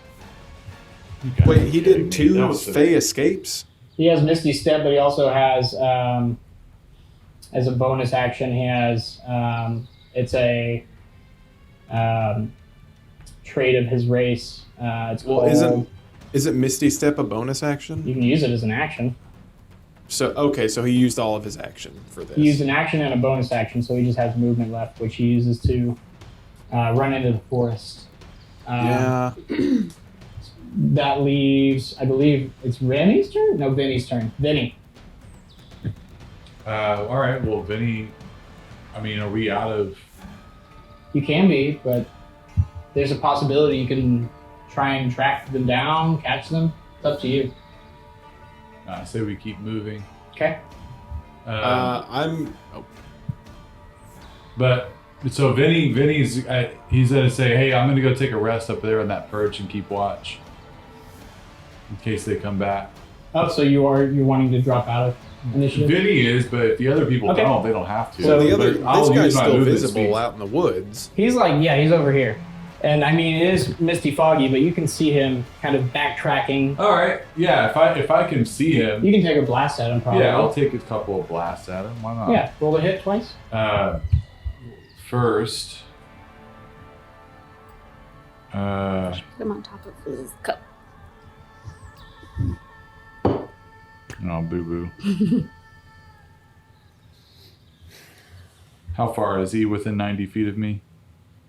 Okay. Wait, he did That 2 was Fey escapes? He has Misty Step, but he also has, as a bonus action, he has, it's a trait of his race. It's Well, called, isn't Misty Step a bonus action? you can use it as an action. So he used all of his action for this. He used an action and a bonus action, so he just has movement left, which he uses to run into the forest. Yeah. That leaves, I believe, it's Remy's turn? No, Vinny's turn. Vinny. All right. Well, Vinny. I mean, are we out of? You can be, but there's a possibility you can try and track them down, catch them. It's up to you. I say we keep moving. Okay. But so Vinny's he's gonna say, hey, I'm gonna go take a rest up there on that perch and keep watch in case they come back. Oh, so you're wanting to drop out of initiative? Vinny is, but if the other people Okay. don't, they don't have to. So the other, But I'll this guy's use my still movement visible speed. out in the woods. He's like, yeah, he's over here. And I mean, it is misty foggy, but you can see him kind of backtracking. All right. Yeah. If I can see him, You can take a blast at him, probably. yeah, I'll take a couple of blasts at him. Why not? Yeah, roll to hit twice. First. Put him on top of his cup. Oh, boo boo. How far is he? Within 90 feet of me?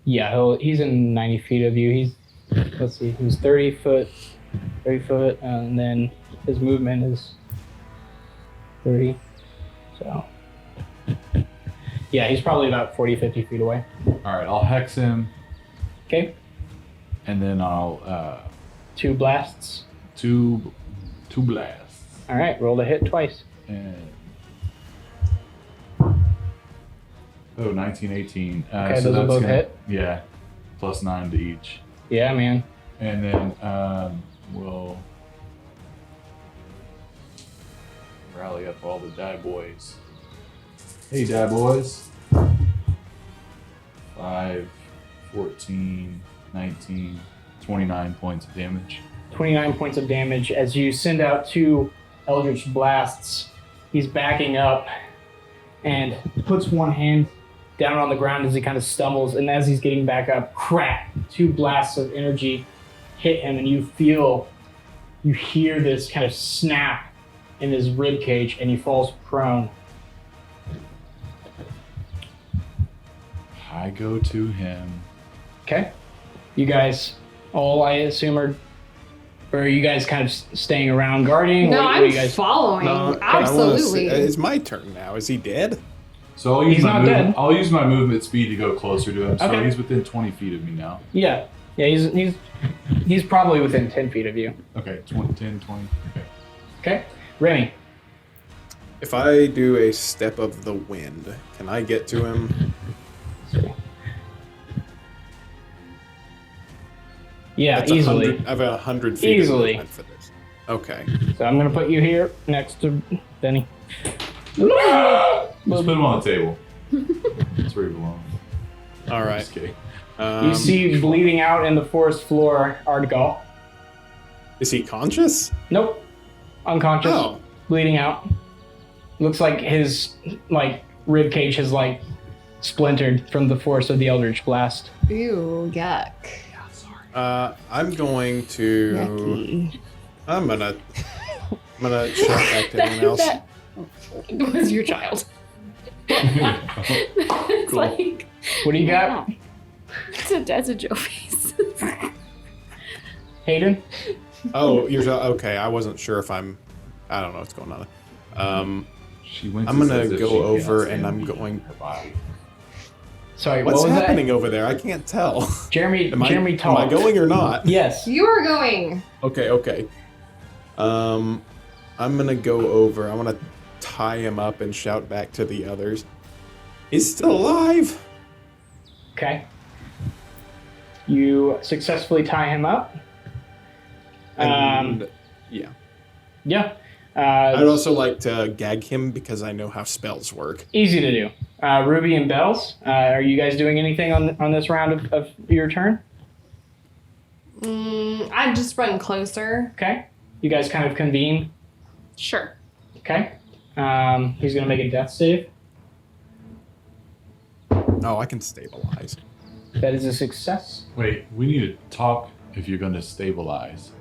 Yeah, he's in 90 feet of you. Let's see, he's 30 foot, and then his movement is 30. So, yeah, he's probably about 40, 50 feet away. All right, I'll hex him, Okay, and then I'll 2 blasts. two blasts. All right, roll to hit twice. And 19, 18. Okay, those will both hit? Yeah, plus 9 to each. Yeah, man. And then we'll rally up all the die boys. Hey, die boys. 5, 14, 19, 29 points of damage. 29 points of damage as you send out 2 Eldritch Blasts. He's backing up and puts one hand down on the ground as he kind of stumbles, and as he's getting back up, crack! 2 blasts of energy hit him, and you hear this kind of snap in his rib cage, and he falls prone. I go to him. Okay? You guys all, I assume, are you guys kind of staying around guarding? No, What I'm you guys... following. I wanna Absolutely. it's my turn now. Is he dead? So I'll use He's my not movement. dead. I'll use my movement speed to go closer to him. So Okay. he's within 20 feet of me now. Yeah, he's probably within 10 feet of you. Okay, 20, 10, 20. Okay. Okay? Remy. If I do a step of the wind, can I get to him? Yeah, That's easily. 100, I have 100 feet Easily. of movement for this. Okay. So I'm gonna put you here next to Benny. Let's put him on the table. That's where he belongs. All right. Just kidding. You see bleeding out in the forest floor, Ardgal. Is he conscious? Nope. Unconscious. Oh. Bleeding out. Looks like his rib cage has splintered from the force of the Eldritch Blast. Ew, yuck. I'm going to. Yucky. I'm gonna shout back to anyone else. It was your child. It's Cool. like, What do you got? that's a Joe face. Hayden? Oh, you're okay. I wasn't sure if I don't know what's going on. She winces I'm gonna as if go she over cannot and I'm stand going. her body. Sorry, What's what was happening over there? I can't tell. that? Jeremy Am I talked. going or not? Yes. You are going. Okay. I'm gonna go over. I want to tie him up and shout back to the others. He's still alive. Okay. You successfully tie him up. And yeah. Yeah. I'd also like to gag him because I know how spells work. Easy to do. Ruby and Bells, are you guys doing anything on this round of your turn? I'd just run closer. Okay. You guys kind of convene. Sure. Okay. He's going to make a death save. Oh, I can stabilize. That is a success. Wait, we need to talk if you're going to stabilize.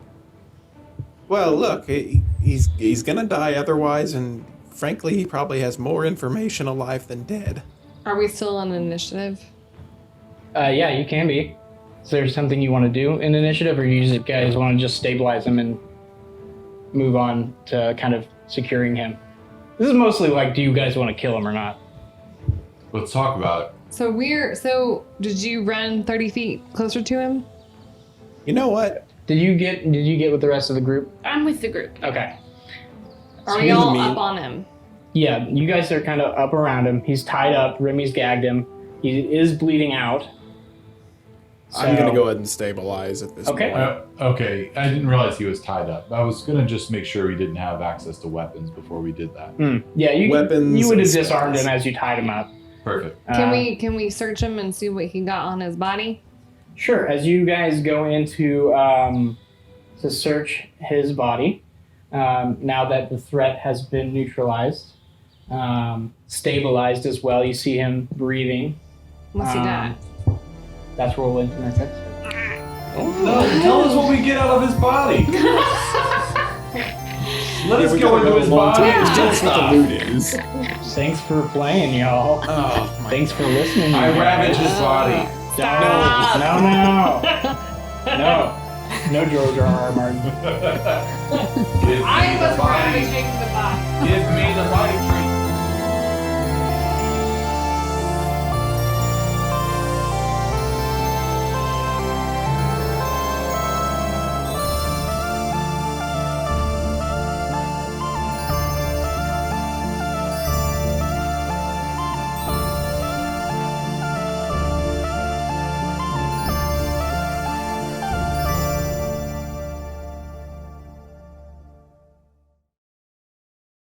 Well, look, he's gonna die otherwise, and frankly, he probably has more information alive than dead. Are we still on initiative? Yeah, you can be. Is there something you want to do in initiative, or you guys want to just stabilize him and move on to kind of securing him? This is mostly do you guys want to kill him or not? Let's talk about it. So did you run 30 feet closer to him? You know what? Did you get with the rest of the group? I'm with the group. Okay. Are we all up on him? Yeah, you guys are kind of up around him. He's tied up. Remy's gagged him. He is bleeding out. I'm going to So- go ahead and stabilize at this Okay. point. Okay, I didn't realize he was tied up. I was gonna just make sure he didn't have access to weapons before we did that. Yeah, Weapons you would have and disarmed spells. him as you tied him up. Perfect. Can we search him and see what he got on his body? Sure. As you guys go into to search his body, now that the threat has been neutralized, stabilized as well, you see him breathing. What's he got? That's roll into my text. No, tell us what we get out of his body. Let us we go gotta into his a long body. time to tell us what the loot is. Thanks for playing, y'all. Oh, my Thanks for listening. I you guys. ravage his body. No, George R. R. Martin. Give me the body. the body. Give me the body.